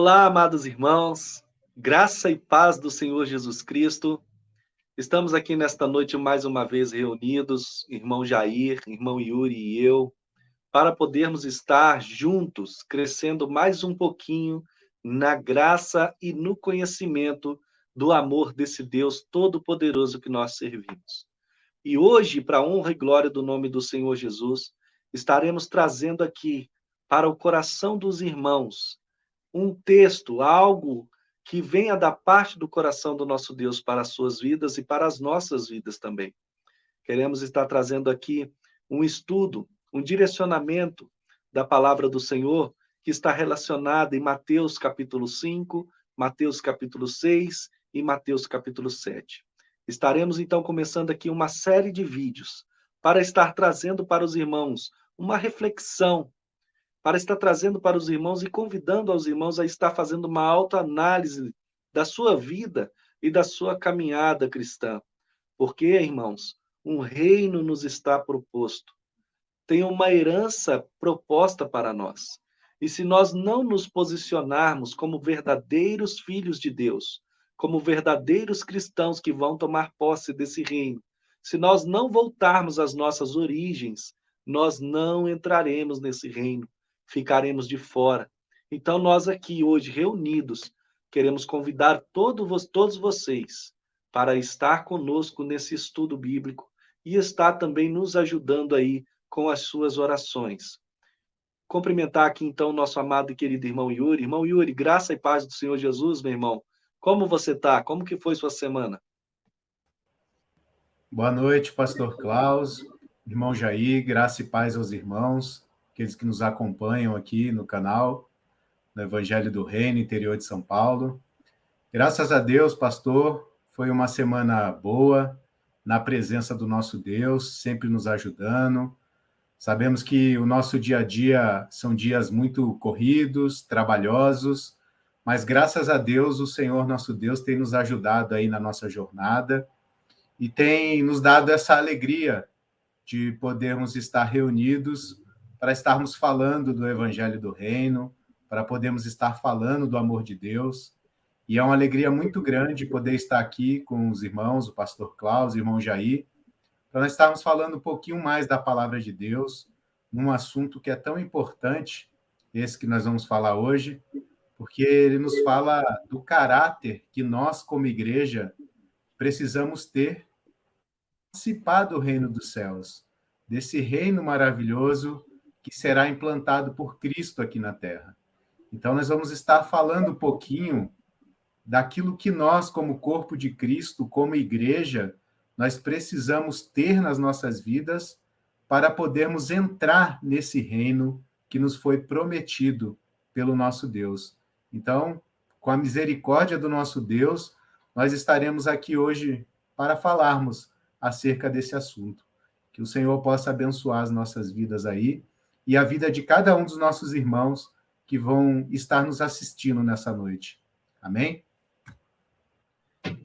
Olá, amados irmãos, graça e paz do Senhor Jesus Cristo. Estamos aqui nesta noite mais uma vez reunidos, irmão Jair, irmão Yuri e eu, para podermos estar juntos, crescendo mais um pouquinho na graça e no conhecimento do amor desse Deus todo-poderoso que nós servimos. E hoje, para a honra e glória do nome do Senhor Jesus, estaremos trazendo aqui para o coração dos irmãos um texto, algo que venha da parte do coração do nosso Deus para as suas vidas e para as nossas vidas também. Queremos estar trazendo aqui um estudo, um direcionamento da palavra do Senhor que está relacionada em Mateus capítulo 5, Mateus capítulo 6 e Mateus capítulo 7. Estaremos então começando aqui uma série de vídeos para estar trazendo para os irmãos uma reflexão, para estar trazendo para os irmãos e convidando aos irmãos a estar fazendo uma autoanálise da sua vida e da sua caminhada cristã. Porque, irmãos, um reino nos está proposto, tem uma herança proposta para nós. E se nós não nos posicionarmos como verdadeiros filhos de Deus, como verdadeiros cristãos que vão tomar posse desse reino, se nós não voltarmos às nossas origens, nós não entraremos nesse reino, ficaremos de fora. Então, nós aqui hoje reunidos, queremos convidar todos vocês para estar conosco nesse estudo bíblico e estar também nos ajudando aí com as suas orações. Cumprimentar aqui então o nosso amado e querido irmão Yuri. Irmão Yuri, graça e paz do Senhor Jesus, meu irmão. Como você está? Como que foi sua semana? Boa noite, pastor Klaus, irmão Jair, graça e paz aos irmãos, aqueles que nos acompanham aqui no canal, no Evangelho do Reino, interior de São Paulo. Graças a Deus, pastor, foi uma semana boa, na presença do nosso Deus, sempre nos ajudando. Sabemos que o nosso dia a dia são dias muito corridos, trabalhosos, mas graças a Deus, o Senhor nosso Deus tem nos ajudado aí na nossa jornada e tem nos dado essa alegria de podermos estar reunidos para estarmos falando do Evangelho do Reino, para podermos estar falando do amor de Deus. E é uma alegria muito grande poder estar aqui com os irmãos, o pastor Klaus, o irmão Jair, para nós estarmos falando um pouquinho mais da palavra de Deus, num assunto que é tão importante, esse que nós vamos falar hoje, porque ele nos fala do caráter que nós, como igreja, precisamos ter participar do reino dos céus, desse reino maravilhoso que será implantado por Cristo aqui na terra. Então, nós vamos estar falando um pouquinho daquilo que nós, como corpo de Cristo, como igreja, nós precisamos ter nas nossas vidas para podermos entrar nesse reino que nos foi prometido pelo nosso Deus. Então, com a misericórdia do nosso Deus, nós estaremos aqui hoje para falarmos acerca desse assunto. Que o Senhor possa abençoar as nossas vidas aí e a vida de cada um dos nossos irmãos que vão estar nos assistindo nessa noite. Amém?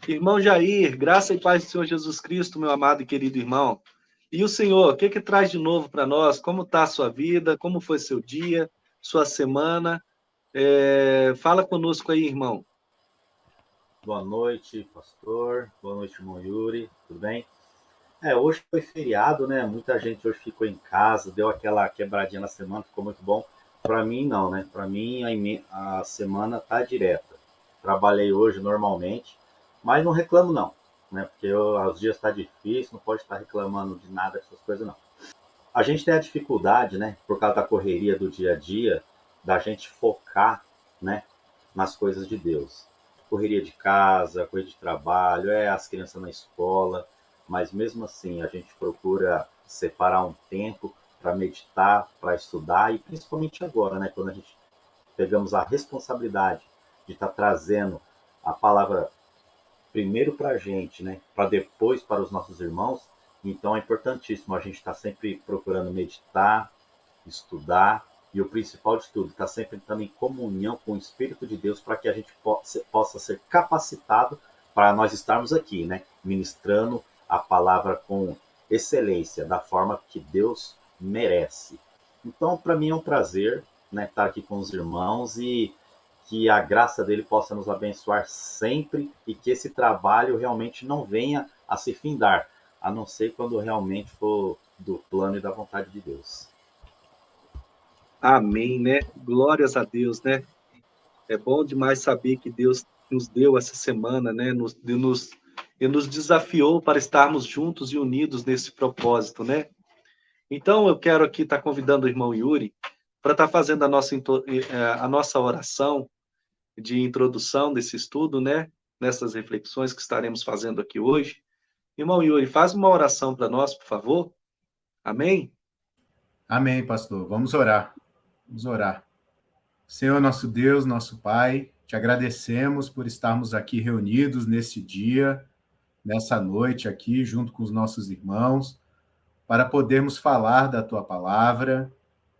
Irmão Jair, graça e paz do Senhor Jesus Cristo, meu amado e querido irmão. E o Senhor, o que traz de novo para nós? Como está a sua vida? Como foi seu dia, sua semana? Fala conosco aí, irmão. Boa noite, pastor. Boa noite, irmão Yuri. Tudo bem? Hoje foi feriado, né? Muita gente hoje ficou em casa, deu aquela quebradinha na semana, ficou muito bom. Para mim, não, né? Para mim, a semana tá direta. Trabalhei hoje normalmente, mas não reclamo, não, né? Porque os dias tá difícil, não pode estar reclamando de nada, essas coisas, não. A gente tem a dificuldade, né? Por causa da correria do dia a dia, da gente focar, né? Nas coisas de Deus. Correria de casa, correria de trabalho, as crianças na escola, mas mesmo assim a gente procura separar um tempo para meditar, para estudar, e principalmente agora, né, quando a gente pegamos a responsabilidade de estar trazendo a palavra primeiro para a gente, né, para depois para os nossos irmãos, então é importantíssimo a gente estar sempre procurando meditar, estudar, e o principal de tudo, estar sempre entrando em comunhão com o Espírito de Deus para que a gente possa ser capacitado para nós estarmos aqui, né, ministrando a palavra com excelência, da forma que Deus merece. Então, para mim é um prazer, né, estar aqui com os irmãos e que a graça dele possa nos abençoar sempre e que esse trabalho realmente não venha a se findar, a não ser quando realmente for do plano e da vontade de Deus. Amém, né? Glórias a Deus, né? É bom demais saber que Deus nos deu essa semana, né? E nos desafiou para estarmos juntos e unidos nesse propósito, né? Então, eu quero aqui estar convidando o irmão Yuri para estar fazendo a nossa oração de introdução desse estudo, né? Nessas reflexões que estaremos fazendo aqui hoje. Irmão Yuri, faz uma oração para nós, por favor. Amém? Amém, pastor. Vamos orar. Vamos orar. Senhor, nosso Deus, nosso Pai, te agradecemos por estarmos aqui reunidos nesse dia, nessa noite aqui, junto com os nossos irmãos, para podermos falar da tua palavra.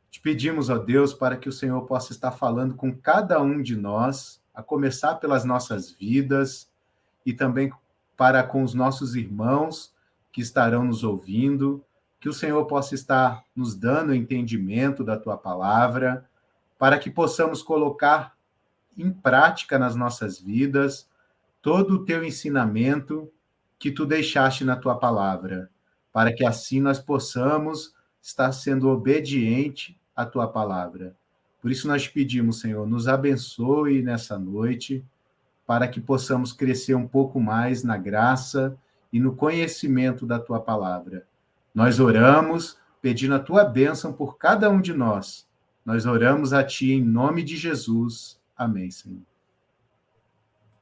Te pedimos, ó Deus, para que o Senhor possa estar falando com cada um de nós, a começar pelas nossas vidas e também para com os nossos irmãos que estarão nos ouvindo, que o Senhor possa estar nos dando entendimento da tua palavra, para que possamos colocar em prática nas nossas vidas todo o teu ensinamento que tu deixaste na tua palavra, para que assim nós possamos estar sendo obediente à tua palavra. Por isso nós te pedimos, Senhor, nos abençoe nessa noite, para que possamos crescer um pouco mais na graça e no conhecimento da tua palavra. Nós oramos pedindo a tua bênção por cada um de nós. Nós oramos a ti em nome de Jesus. Amém, Senhor.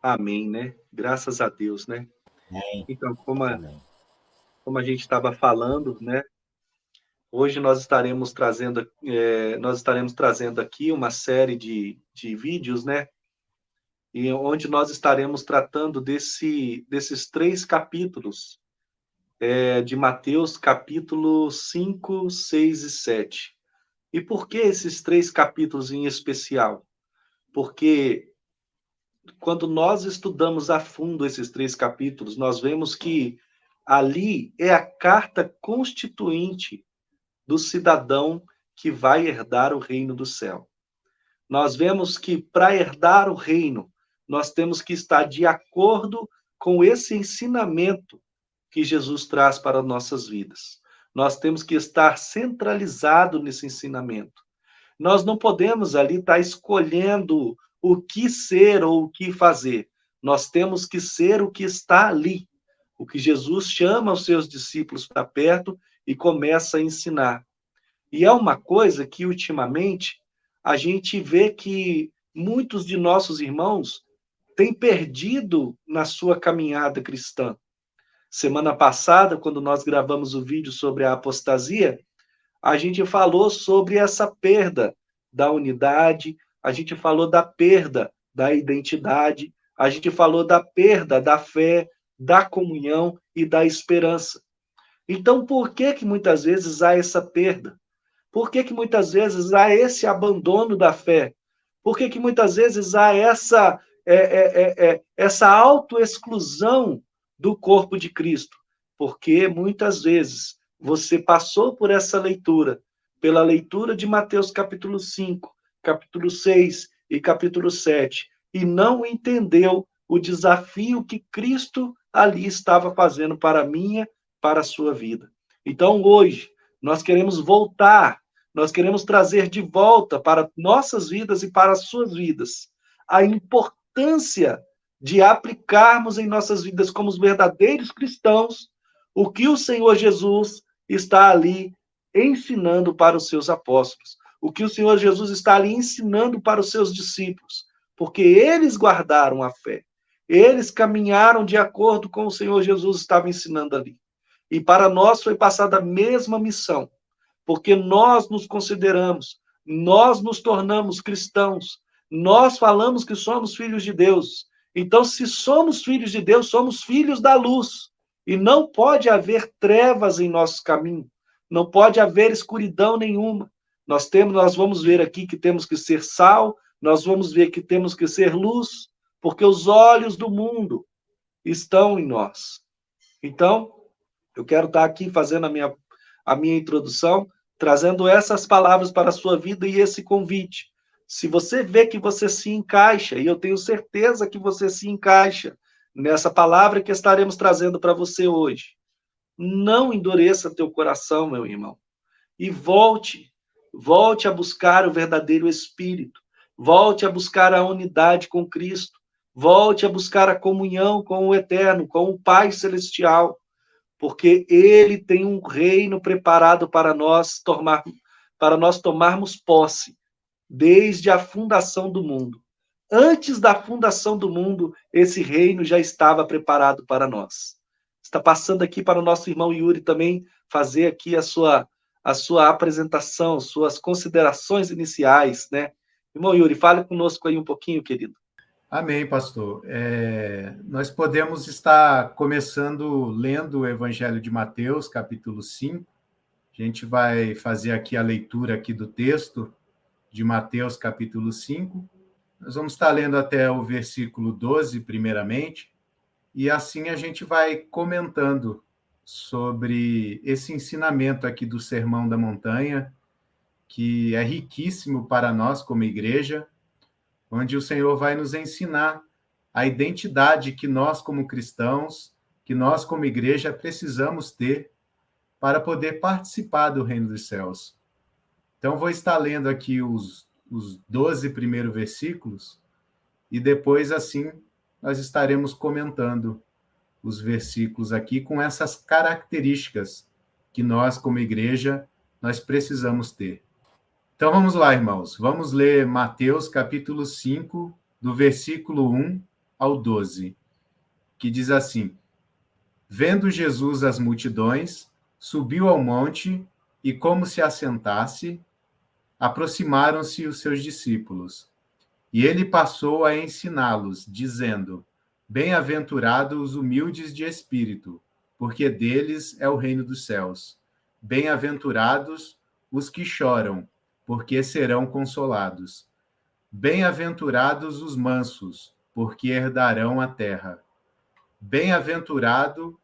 Amém, né? Graças a Deus, né? Amém. Então, como Amém. a gente estava falando, né? Hoje nós estaremos trazendo aqui uma série de vídeos, né? E onde nós estaremos tratando desses 3 capítulos de Mateus, capítulo 5, 6 e 7. E por que esses 3 capítulos em especial? Porque quando nós estudamos a fundo esses 3 capítulos, nós vemos que ali é a carta constituinte do cidadão que vai herdar o reino do céu. Nós vemos que para herdar o reino, nós temos que estar de acordo com esse ensinamento que Jesus traz para nossas vidas. Nós temos que estar centralizado nesse ensinamento. Nós não podemos ali estar escolhendo o que ser ou o que fazer. Nós temos que ser o que está ali. O que Jesus chama os seus discípulos para perto e começa a ensinar. E é uma coisa que, ultimamente, a gente vê que muitos de nossos irmãos têm perdido na sua caminhada cristã. Semana passada, quando nós gravamos o vídeo sobre a apostasia, a gente falou sobre essa perda da unidade, a gente falou da perda da identidade, a gente falou da perda da fé, da comunhão e da esperança. Então, por que muitas vezes há essa perda? Por que muitas vezes há esse abandono da fé? Por que muitas vezes há essa autoexclusão do corpo de Cristo? Porque muitas vezes você passou por essa leitura, pela leitura de Mateus capítulo 5, capítulo 6 e capítulo 7, e não entendeu o desafio que Cristo ali estava fazendo para a minha, para a sua vida. Então, hoje, nós queremos voltar, nós queremos trazer de volta para nossas vidas e para as suas vidas a importância de aplicarmos em nossas vidas como os verdadeiros cristãos o que o Senhor Jesus está ali ensinando para os seus apóstolos, o que o Senhor Jesus está ali ensinando para os seus discípulos, porque eles guardaram a fé, eles caminharam de acordo com o Senhor Jesus estava ensinando ali. E para nós foi passada a mesma missão, porque nós nos consideramos, nós nos tornamos cristãos, nós falamos que somos filhos de Deus. Então, se somos filhos de Deus, somos filhos da luz. E não pode haver trevas em nosso caminho, não pode haver escuridão nenhuma. Nós vamos ver aqui que temos que ser sal, nós vamos ver que temos que ser luz, porque os olhos do mundo estão em nós. Então, eu quero estar aqui fazendo a minha introdução, trazendo essas palavras para a sua vida e esse convite. Se você vê que você se encaixa, e eu tenho certeza que você se encaixa nessa palavra que estaremos trazendo para você hoje, não endureça teu coração, meu irmão, e volte a buscar o verdadeiro Espírito, volte a buscar a unidade com Cristo, volte a buscar a comunhão com o Eterno, com o Pai Celestial, porque Ele tem um reino preparado para nós tomarmos posse desde a fundação do mundo. Antes da fundação do mundo, esse reino já estava preparado para nós. Está passando aqui para o nosso irmão Yuri também fazer aqui a sua apresentação, suas considerações iniciais, né? Irmão Yuri, fale conosco aí um pouquinho, querido. Amém, pastor. Nós podemos estar começando lendo o Evangelho de Mateus, capítulo 5. A gente vai fazer aqui a leitura aqui do texto de Mateus, capítulo 5. Nós vamos estar lendo até o versículo 12, primeiramente, e assim a gente vai comentando sobre esse ensinamento aqui do Sermão da Montanha, que é riquíssimo para nós como igreja, onde o Senhor vai nos ensinar a identidade que nós, como cristãos, que nós, como igreja, precisamos ter para poder participar do reino dos céus. Então, vou estar lendo aqui os 12 primeiros versículos e depois, assim, nós estaremos comentando os versículos aqui com essas características que nós, como igreja, nós precisamos ter. Então, vamos lá, irmãos. Vamos ler Mateus, capítulo 5, do versículo 1 ao 12, que diz assim: Vendo Jesus as multidões, subiu ao monte e, como se assentasse, aproximaram-se os seus discípulos. E ele passou a ensiná-los, dizendo: Bem-aventurados os humildes de espírito, porque deles é o reino dos céus. Bem-aventurados os que choram, porque serão consolados. Bem-aventurados os mansos, porque herdarão a terra. Bem-aventurado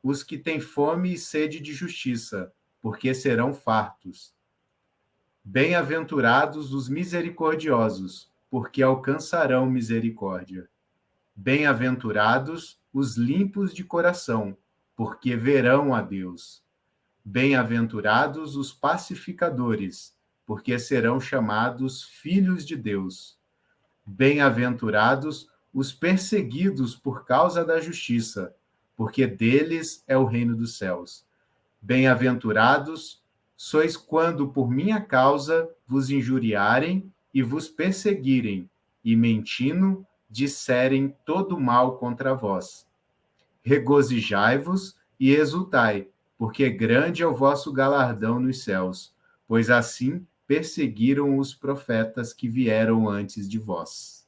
os que têm fome e sede de justiça, porque serão fartos. Bem-aventurados os misericordiosos, porque alcançarão misericórdia. Bem-aventurados os limpos de coração, porque verão a Deus. Bem-aventurados os pacificadores, porque serão chamados filhos de Deus. Bem-aventurados os perseguidos por causa da justiça, porque deles é o reino dos céus. Bem-aventurados sois quando por minha causa vos injuriarem e vos perseguirem, e mentindo disserem todo mal contra vós. Regozijai-vos e exultai, porque grande é o vosso galardão nos céus, pois assim perseguiram os profetas que vieram antes de vós.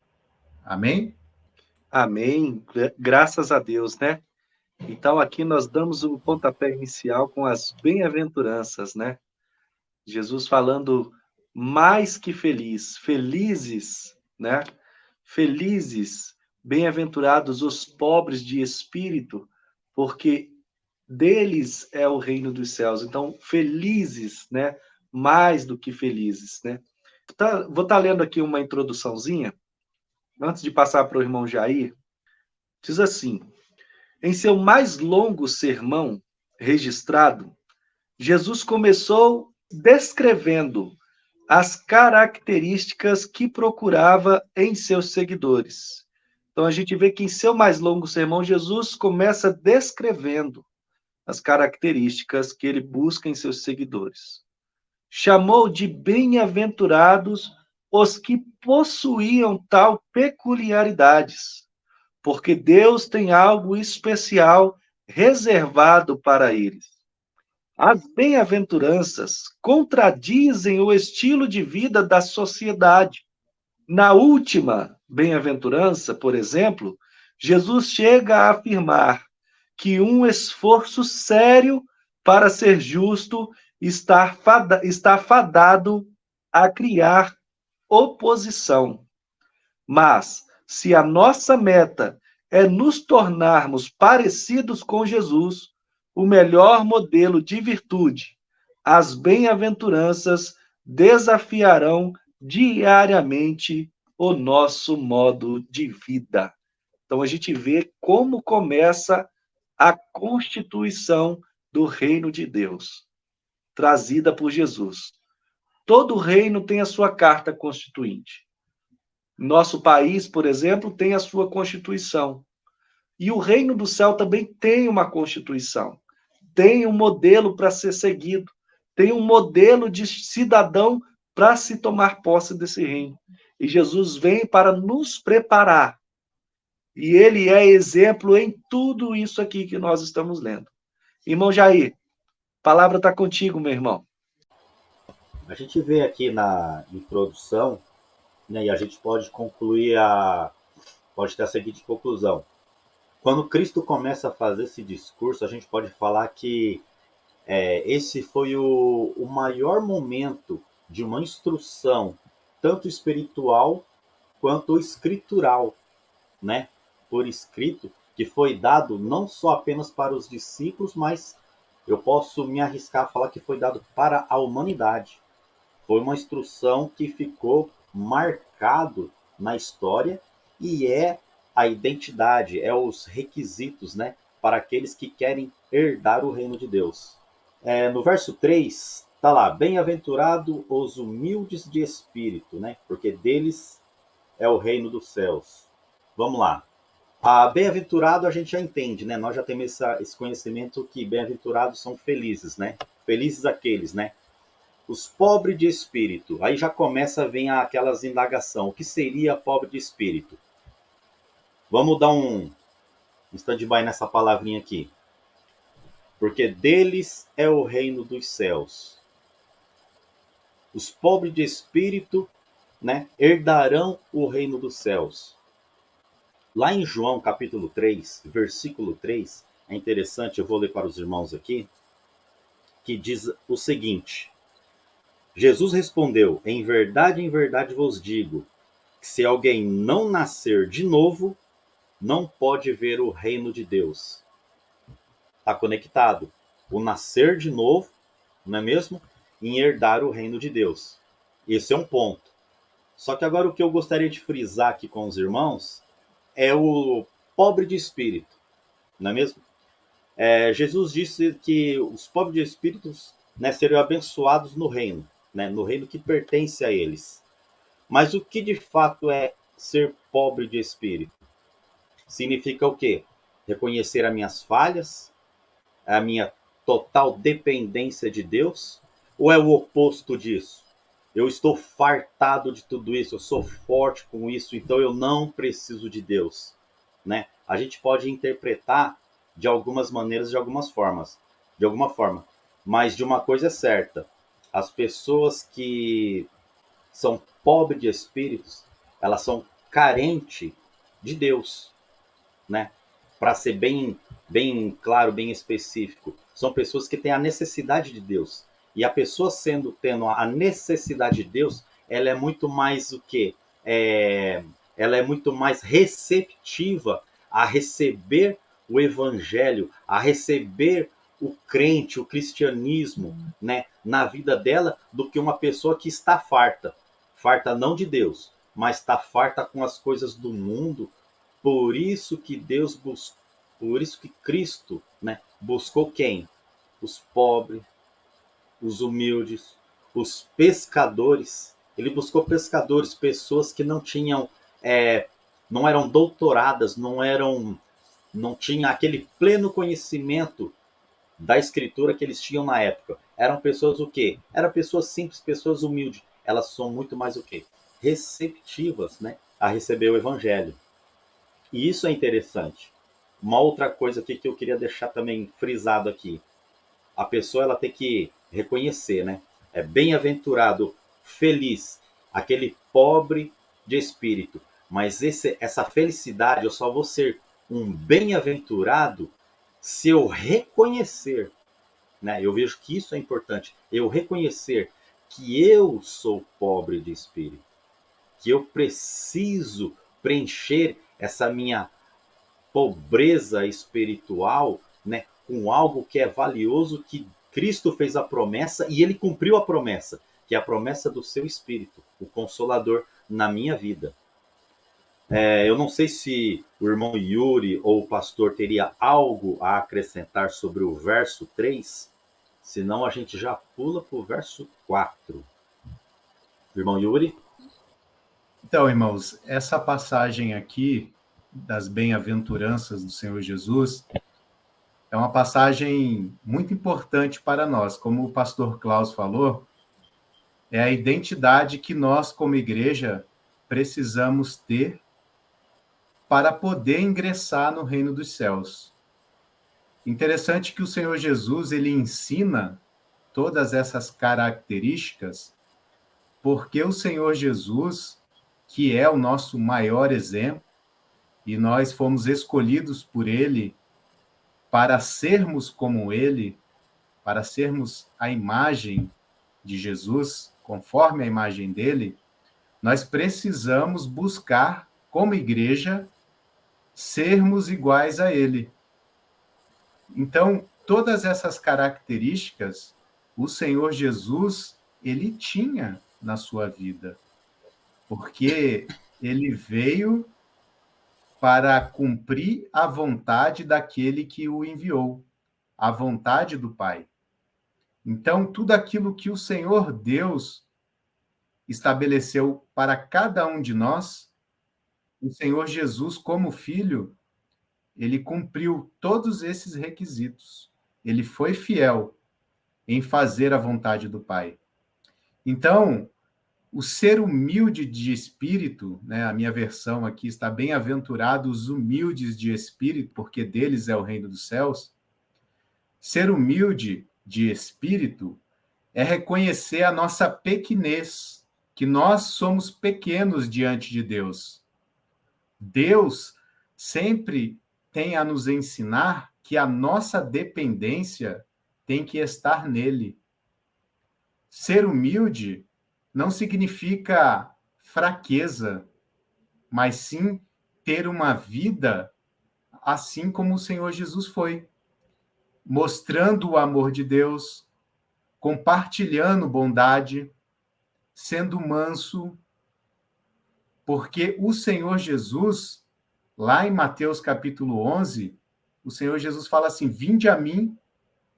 Amém? Amém. Graças a Deus, né? Então, aqui nós damos o pontapé inicial com as bem-aventuranças, né? Jesus falando mais que feliz, felizes, né? Felizes, bem-aventurados os pobres de espírito, porque deles é o reino dos céus. Então, felizes, né? Mais do que felizes, né? Vou estar lendo aqui uma introduçãozinha, antes de passar para o irmão Jair. Diz assim: em seu mais longo sermão registrado, Jesus começou descrevendo as características que procurava em seus seguidores. Então, a gente vê que em seu mais longo sermão, Jesus começa descrevendo as características que ele busca em seus seguidores. Chamou de bem-aventurados os que possuíam tal peculiaridades, porque Deus tem algo especial reservado para eles. As bem-aventuranças contradizem o estilo de vida da sociedade. Na última bem-aventurança, por exemplo, Jesus chega a afirmar que um esforço sério para ser justo está fadado a criar oposição. Mas, se a nossa meta é nos tornarmos parecidos com Jesus, o melhor modelo de virtude, as bem-aventuranças desafiarão diariamente o nosso modo de vida. Então a gente vê como começa a constituição do reino de Deus, trazida por Jesus. Todo reino tem a sua carta constituinte. Nosso país, por exemplo, tem a sua constituição. E o reino do céu também tem uma constituição, tem um modelo para ser seguido, tem um modelo de cidadão para se tomar posse desse reino. E Jesus vem para nos preparar. E ele é exemplo em tudo isso aqui que nós estamos lendo. Irmão Jair, a palavra está contigo, meu irmão. A gente vê aqui na introdução, né, e a gente pode concluir pode ter a seguinte conclusão. Quando Cristo começa a fazer esse discurso, a gente pode falar que esse foi o maior momento de uma instrução, tanto espiritual quanto escritural, né? Por escrito, que foi dado não só apenas para os discípulos, mas eu posso me arriscar a falar que foi dado para a humanidade. Foi uma instrução que ficou marcado na história e é a identidade, é os requisitos, né, para aqueles que querem herdar o reino de Deus. No verso 3, está lá, bem-aventurado os humildes de espírito, né, porque deles é o reino dos céus. Vamos lá. Bem-aventurado a gente já entende, né? Nós já temos esse conhecimento que bem-aventurados são felizes, né? Felizes aqueles, né? Os pobres de espírito. Aí já começa a vir aquelas indagação. O que seria pobre de espírito? Vamos dar um stand-by nessa palavrinha aqui. Porque deles é o reino dos céus. Os pobres de espírito, né, herdarão o reino dos céus. Lá em João capítulo 3, versículo 3, é interessante, eu vou ler para os irmãos aqui, que diz o seguinte: Jesus respondeu, em verdade vos digo, que se alguém não nascer de novo, não pode ver o reino de Deus. Está conectado. O nascer de novo, não é mesmo? Em herdar o reino de Deus. Esse é um ponto. Só que agora o que eu gostaria de frisar aqui com os irmãos é o pobre de espírito, não é mesmo? Jesus disse que os pobres de espíritos, né, seriam abençoados no reino, né, no reino que pertence a eles. Mas o que de fato é ser pobre de espírito? Significa o quê? Reconhecer as minhas falhas, a minha total dependência de Deus? Ou é o oposto disso? Eu estou fartado de tudo isso, eu sou forte com isso, então eu não preciso de Deus, né? A gente pode interpretar de algumas maneiras, de alguma forma, mas de uma coisa é certa, as pessoas que são pobres de espíritos, elas são carentes de Deus, né? Para ser bem claro, bem específico, são pessoas que têm a necessidade de Deus. E a pessoa tendo a necessidade de Deus, ela é muito mais o quê? Ela é muito mais receptiva a receber o evangelho, a receber o crente, o cristianismo, né, na vida dela, do que uma pessoa que está farta. Farta não de Deus, mas está farta com as coisas do mundo. Por isso que por isso que Cristo, né, buscou quem? Os pobres, os humildes, os pescadores. Ele buscou pescadores, pessoas que não tinham, não eram doutoradas, não tinham aquele pleno conhecimento da escritura que eles tinham na época. Eram pessoas o quê? Eram pessoas simples, pessoas humildes. Elas são muito mais o quê? Receptivas, né, a receber o evangelho. E isso é interessante. Uma outra coisa aqui que eu queria deixar também frisado aqui. A pessoa ela tem que reconhecer, né? É bem-aventurado, feliz, aquele pobre de espírito. Mas essa felicidade, eu só vou ser um bem-aventurado se eu reconhecer, né? Eu vejo que isso é importante. Eu reconhecer que eu sou pobre de espírito. Que eu preciso preencher essa minha pobreza espiritual, né, com algo que é valioso, que Cristo fez a promessa e ele cumpriu a promessa, que é a promessa do seu Espírito, o Consolador, na minha vida. Eu não sei se o irmão Yuri ou o pastor teria algo a acrescentar sobre o verso 3, senão a gente já pula para o verso 4. Irmão Yuri? Então, irmãos, essa passagem aqui das bem-aventuranças do Senhor Jesus é uma passagem muito importante para nós. Como o pastor Klaus falou, é a identidade que nós, como igreja, precisamos ter para poder ingressar no reino dos céus. Interessante que o Senhor Jesus, ele ensina todas essas características, porque o Senhor Jesus, que é o nosso maior exemplo, e nós fomos escolhidos por ele para sermos como ele, para sermos a imagem de Jesus, conforme a imagem dele, nós precisamos buscar, como igreja, sermos iguais a ele. Então, todas essas características, o Senhor Jesus, ele tinha na sua vida, porque ele veio para cumprir a vontade daquele que o enviou, a vontade do Pai. Então, tudo aquilo que o Senhor Deus estabeleceu para cada um de nós, o Senhor Jesus, como filho, ele cumpriu todos esses requisitos. Ele foi fiel em fazer a vontade do Pai. Então, o ser humilde de espírito, né, a minha versão aqui está bem-aventurados os humildes de espírito, porque deles é o reino dos céus. Ser humilde de espírito é reconhecer a nossa pequenez, que nós somos pequenos diante de Deus. Deus sempre tem a nos ensinar que a nossa dependência tem que estar nele. Ser humilde não significa fraqueza, mas sim ter uma vida assim como o Senhor Jesus foi, mostrando o amor de Deus, compartilhando bondade, sendo manso, porque o Senhor Jesus, lá em Mateus capítulo 11, o Senhor Jesus fala assim: vinde a mim,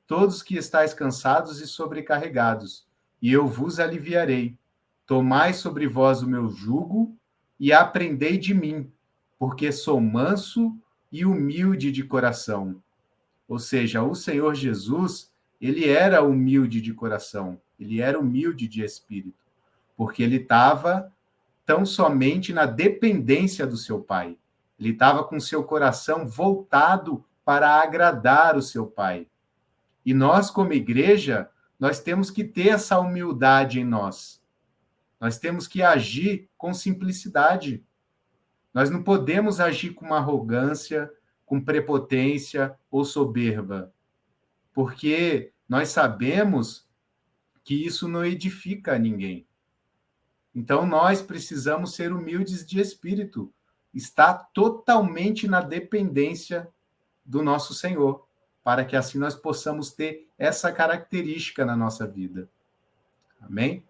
todos que estáis cansados e sobrecarregados, e eu vos aliviarei. Tomai sobre vós o meu jugo e aprendei de mim, porque sou manso e humilde de coração. Ou seja, o Senhor Jesus, ele era humilde de coração, ele era humilde de espírito, porque ele estava tão somente na dependência do seu Pai. Ele estava com seu coração voltado para agradar o seu Pai. E nós, como igreja, nós temos que ter essa humildade em nós. Nós temos que agir com simplicidade. Nós não podemos agir com uma arrogância, com prepotência ou soberba, porque nós sabemos que isso não edifica ninguém. Então, nós precisamos ser humildes de espírito, estar totalmente na dependência do nosso Senhor, para que assim nós possamos ter essa característica na nossa vida. Amém?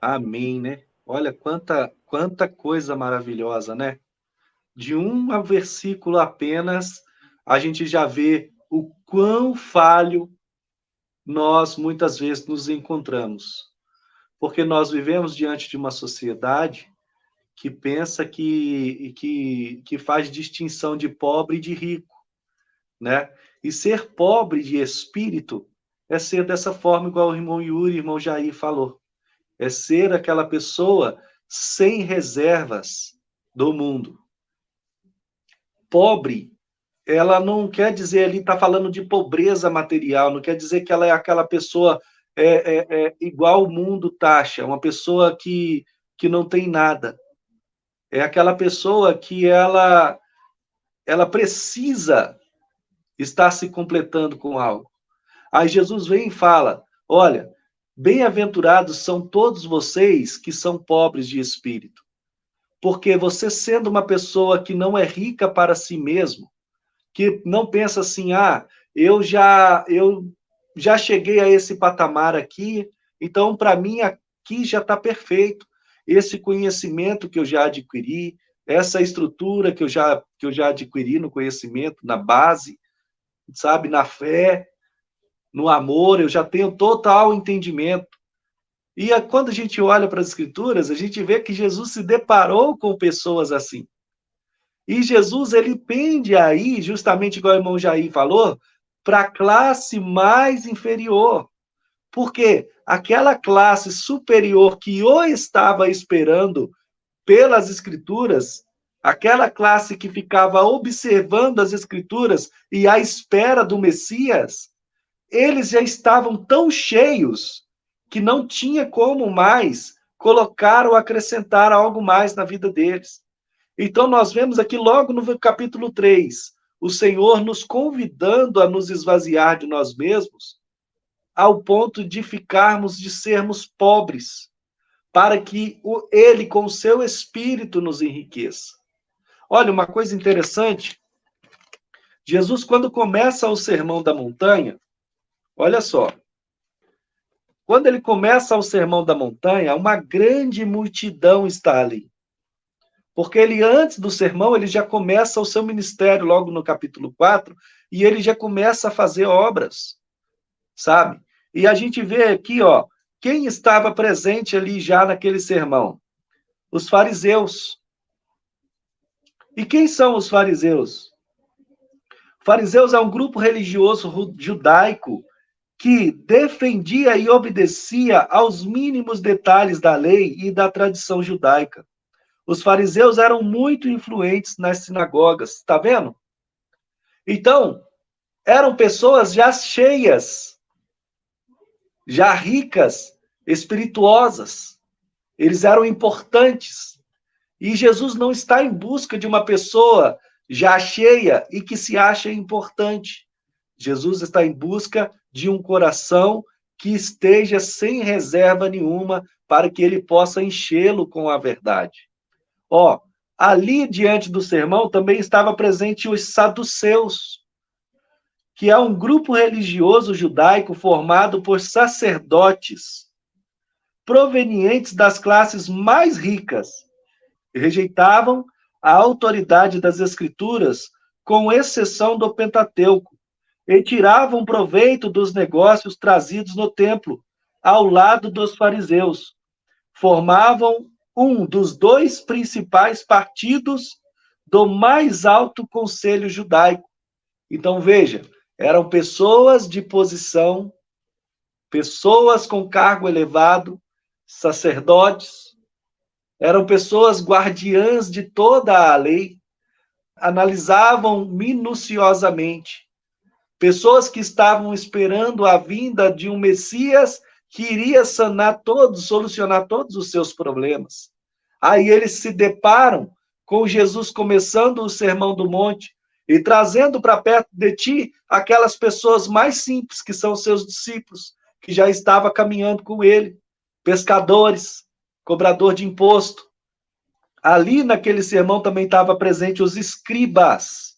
Amém, né? Olha quanta coisa maravilhosa, né? De um versículo apenas, a gente já vê o quão falho nós muitas vezes nos encontramos. Porque nós vivemos diante de uma sociedade que pensa que faz distinção de pobre e de rico, né? E ser pobre de espírito é ser dessa forma, igual o irmão Yuri e o irmão Jair falou. É ser aquela pessoa sem reservas do mundo. Pobre, ela não quer dizer ali, está falando de pobreza material, não quer dizer que ela é aquela pessoa igual o mundo taxa, uma pessoa que não tem nada. É aquela pessoa que ela precisa estar se completando com algo. Aí Jesus vem e fala, olha, bem-aventurados são todos vocês que são pobres de espírito. Porque você sendo uma pessoa que não é rica para si mesmo, que não pensa assim, eu já cheguei a esse patamar aqui, Então, para mim, aqui já está perfeito. Esse conhecimento que eu já adquiri, essa estrutura que eu já adquiri no conhecimento, na base, sabe, na fé, no amor, eu já tenho total entendimento. E quando a gente olha para as Escrituras, a gente vê que Jesus se deparou com pessoas assim. E Jesus, ele pende aí, justamente igual o irmão Jair falou, para a classe mais inferior. Porque aquela classe superior que o estava esperando pelas Escrituras, aquela classe que ficava observando as Escrituras e à espera do Messias, eles já estavam tão cheios que não tinha como mais colocar ou acrescentar algo mais na vida deles. Então, nós vemos aqui logo no capítulo 3, o Senhor nos convidando a nos esvaziar de nós mesmos, ao ponto de sermos pobres, para que Ele, com o seu Espírito, nos enriqueça. Olha, uma coisa interessante, Jesus, quando começa o Sermão da Montanha, olha só, quando ele começa o Sermão da Montanha, uma grande multidão está ali. Porque ele, antes do sermão, ele já começa o seu ministério, logo no capítulo 4, e ele já começa a fazer obras, sabe? E a gente vê aqui, ó, quem estava presente ali já naquele sermão? Os fariseus. E quem são os fariseus? Fariseus é um grupo religioso judaico que defendia e obedecia aos mínimos detalhes da lei e da tradição judaica. Os fariseus eram muito influentes nas sinagogas, tá vendo? Então, eram pessoas já cheias, já ricas, espirituosas. Eles eram importantes. E Jesus não está em busca de uma pessoa já cheia e que se acha importante. Jesus está em busca de um coração que esteja sem reserva nenhuma para que ele possa enchê-lo com a verdade. Ó, ali diante do sermão também estava presente os saduceus, que é um grupo religioso judaico formado por sacerdotes provenientes das classes mais ricas. Rejeitavam a autoridade das Escrituras, com exceção do Pentateuco, e tiravam proveito dos negócios trazidos no templo, ao lado dos fariseus. Formavam um dos dois principais partidos do mais alto conselho judaico. Então, veja, eram pessoas de posição, pessoas com cargo elevado, sacerdotes, eram pessoas guardiãs de toda a lei, analisavam minuciosamente, pessoas que estavam esperando a vinda de um Messias que iria solucionar todos os seus problemas. Aí eles se deparam com Jesus começando o Sermão do Monte e trazendo para perto de ti aquelas pessoas mais simples, que são seus discípulos, que já estavam caminhando com ele, pescadores, cobrador de imposto. Ali naquele sermão também estava presente os escribas.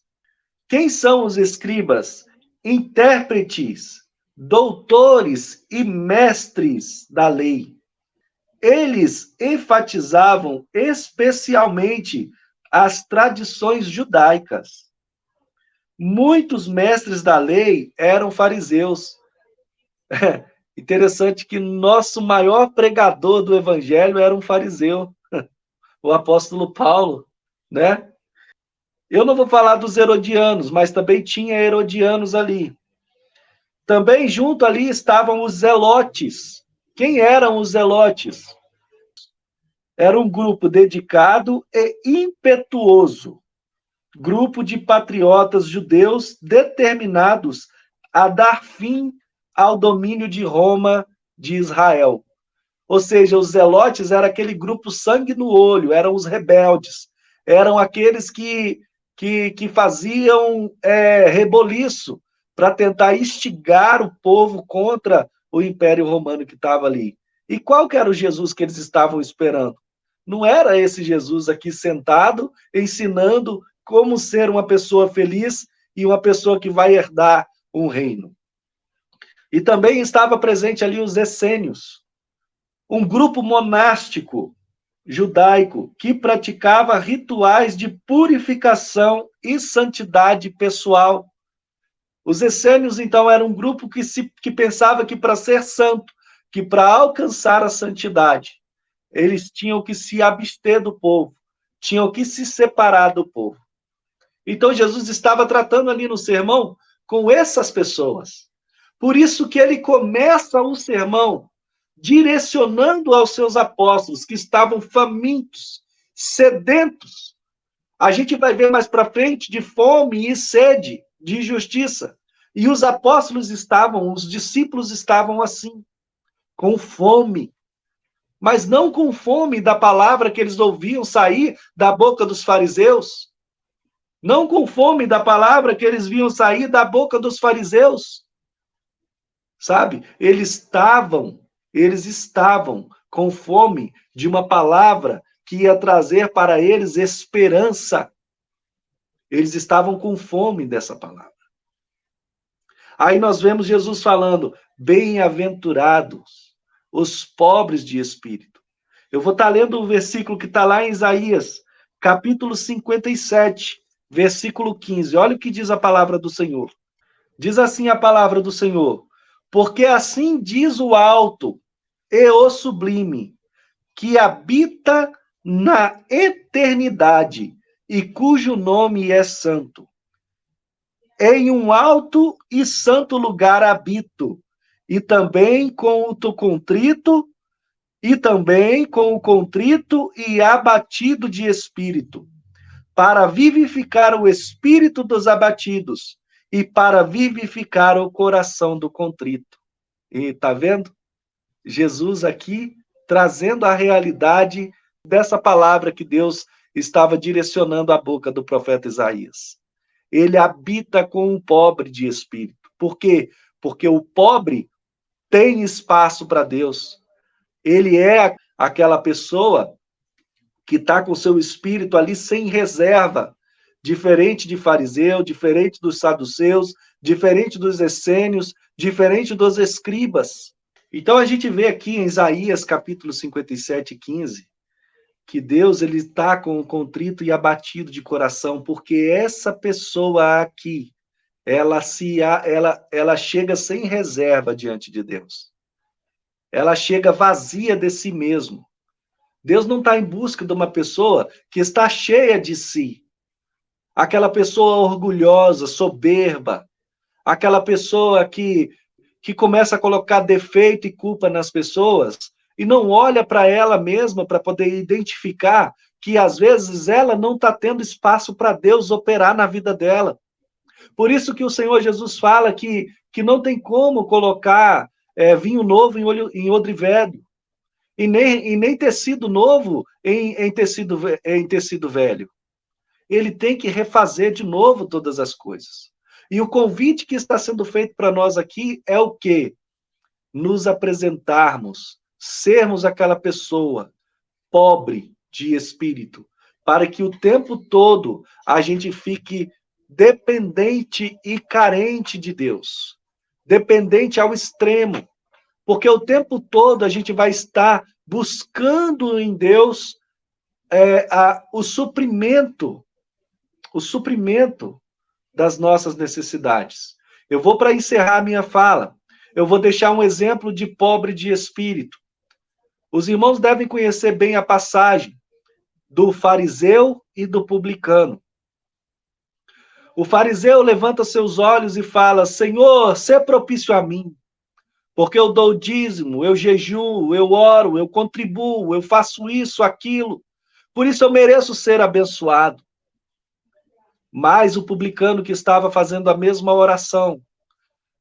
Quem são os escribas? Intérpretes, doutores e mestres da lei. Eles enfatizavam especialmente as tradições judaicas. Muitos mestres da lei eram fariseus. Interessante que nosso maior pregador do evangelho era um fariseu, o apóstolo Paulo, né? Eu não vou falar dos herodianos, mas também tinha herodianos ali. Também junto ali estavam os zelotes. Quem eram os zelotes? Era um grupo dedicado e impetuoso, grupo de patriotas judeus determinados a dar fim ao domínio de Roma de Israel. Ou seja, os zelotes eram aquele grupo sangue no olho, eram os rebeldes, eram aqueles que faziam reboliço para tentar instigar o povo contra o Império Romano que estava ali. E qual que era o Jesus que eles estavam esperando? Não era esse Jesus aqui sentado, ensinando como ser uma pessoa feliz e uma pessoa que vai herdar um reino. E também estava presente ali os essênios. um grupo monástico judaico que praticava rituais de purificação e santidade pessoal. Os essênios, então, eram um grupo que pensava que para ser santo, que para alcançar a santidade, eles tinham que se abster do povo, tinham que se separar do povo. Então, Jesus estava tratando ali no sermão com essas pessoas. Por isso que ele começa o sermão direcionando aos seus apóstolos que estavam famintos, sedentos. A gente vai ver mais para frente de fome e sede de justiça. E os apóstolos estavam, os discípulos estavam assim, com fome. Mas não com fome da palavra que eles ouviam sair da boca dos fariseus. Não com fome da palavra que eles viam sair da boca dos fariseus. Sabe? Eles estavam com fome de uma palavra que ia trazer para eles esperança. Eles estavam com fome dessa palavra. Aí nós vemos Jesus falando, bem-aventurados os pobres de espírito. Eu vou estar lendo o versículo que está lá em Isaías, capítulo 57, versículo 15. Olha o que diz a palavra do Senhor. Diz assim a palavra do Senhor, porque assim diz o alto e o sublime, que habita na eternidade e cujo nome é santo. Em um alto e santo lugar habito, e também com o contrito, e abatido de espírito, para vivificar o espírito dos abatidos e para vivificar o coração do contrito. E tá vendo? Jesus aqui trazendo a realidade dessa palavra que Deus estava direcionando à boca do profeta Isaías. Ele habita com o pobre de espírito. Por quê? Porque o pobre tem espaço para Deus. Ele é aquela pessoa que está com seu espírito ali sem reserva, diferente de fariseu, diferente dos saduceus, diferente dos essênios, diferente dos escribas. Então a gente vê aqui em Isaías capítulo 57, 15, que Deus ele está com o contrito e abatido de coração, porque essa pessoa aqui, ela chega sem reserva diante de Deus. Ela chega vazia de si mesmo. Deus não está em busca de uma pessoa que está cheia de si. Aquela pessoa orgulhosa, soberba, aquela pessoa que começa a colocar defeito e culpa nas pessoas e não olha para ela mesma para poder identificar que, às vezes, ela não está tendo espaço para Deus operar na vida dela. Por isso que o Senhor Jesus fala que não tem como colocar vinho novo em odre velho, e nem tecido novo em tecido velho. Ele tem que refazer de novo todas as coisas. E o convite que está sendo feito para nós aqui é o quê? Nos apresentarmos, sermos aquela pessoa pobre de espírito, para que o tempo todo a gente fique dependente e carente de Deus. Dependente ao extremo. Porque o tempo todo a gente vai estar buscando em Deus o suprimento das nossas necessidades. Eu vou, para encerrar a minha fala, eu vou deixar um exemplo de pobre de espírito. Os irmãos devem conhecer bem a passagem do fariseu e do publicano. O fariseu levanta seus olhos e fala, Senhor, sê propício a mim, porque eu dou o dízimo, eu jejuo, eu oro, eu contribuo, eu faço isso, aquilo, por isso eu mereço ser abençoado. Mas o publicano que estava fazendo a mesma oração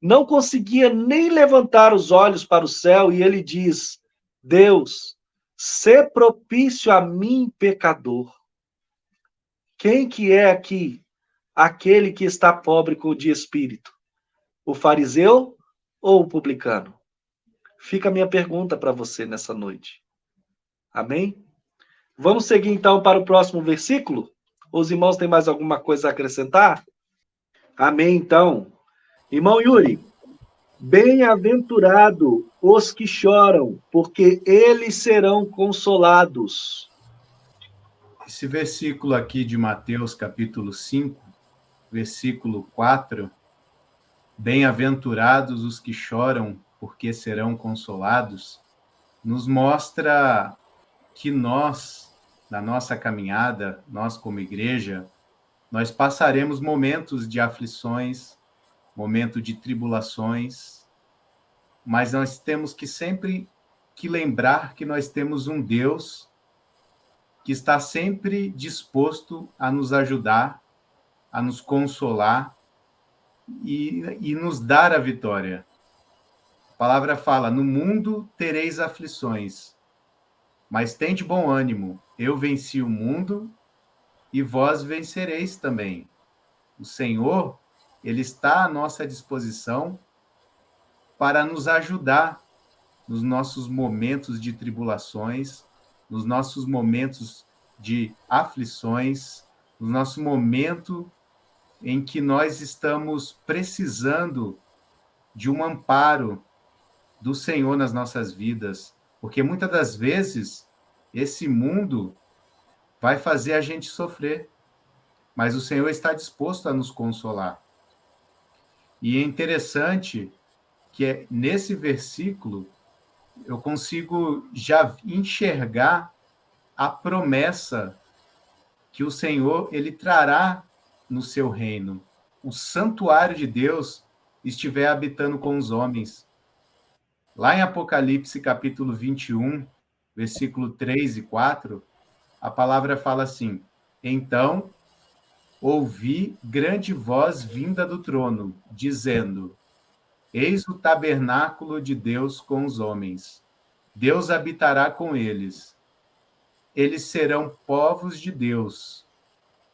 não conseguia nem levantar os olhos para o céu e ele diz, Deus, sê propício a mim, pecador. Quem que é aqui aquele que está pobre de espírito? O fariseu ou o publicano? Fica a minha pergunta para você nessa noite. Amém? Vamos seguir então para o próximo versículo? Os irmãos têm mais alguma coisa a acrescentar? Amém, então. Irmão Yuri, Bem-aventurado os que choram, porque eles serão consolados. Esse versículo aqui de Mateus, capítulo 5, versículo 4, bem-aventurados os que choram, porque serão consolados, nos mostra que nós, na nossa caminhada, nós como igreja, nós passaremos momentos de aflições, momento de tribulações, mas nós temos que sempre que lembrar que nós temos um Deus que está sempre disposto a nos ajudar, a nos consolar e nos dar a vitória. A palavra fala, no mundo tereis aflições, mas tende bom ânimo, eu venci o mundo e vós vencereis também. O Senhor, Ele está à nossa disposição para nos ajudar nos nossos momentos de tribulações, nos nossos momentos de aflições, no nosso momento em que nós estamos precisando de um amparo do Senhor nas nossas vidas, porque muitas das vezes esse mundo vai fazer a gente sofrer, mas o Senhor está disposto a nos consolar. E é interessante que nesse versículo eu consigo já enxergar a promessa que o Senhor ele trará no seu reino. O santuário de Deus estiver habitando com os homens. Lá em Apocalipse, capítulo 21, versículo 3 e 4, a palavra fala assim: então ouvi grande voz vinda do trono, dizendo: eis o tabernáculo de Deus com os homens. Deus habitará com eles. Eles serão povos de Deus,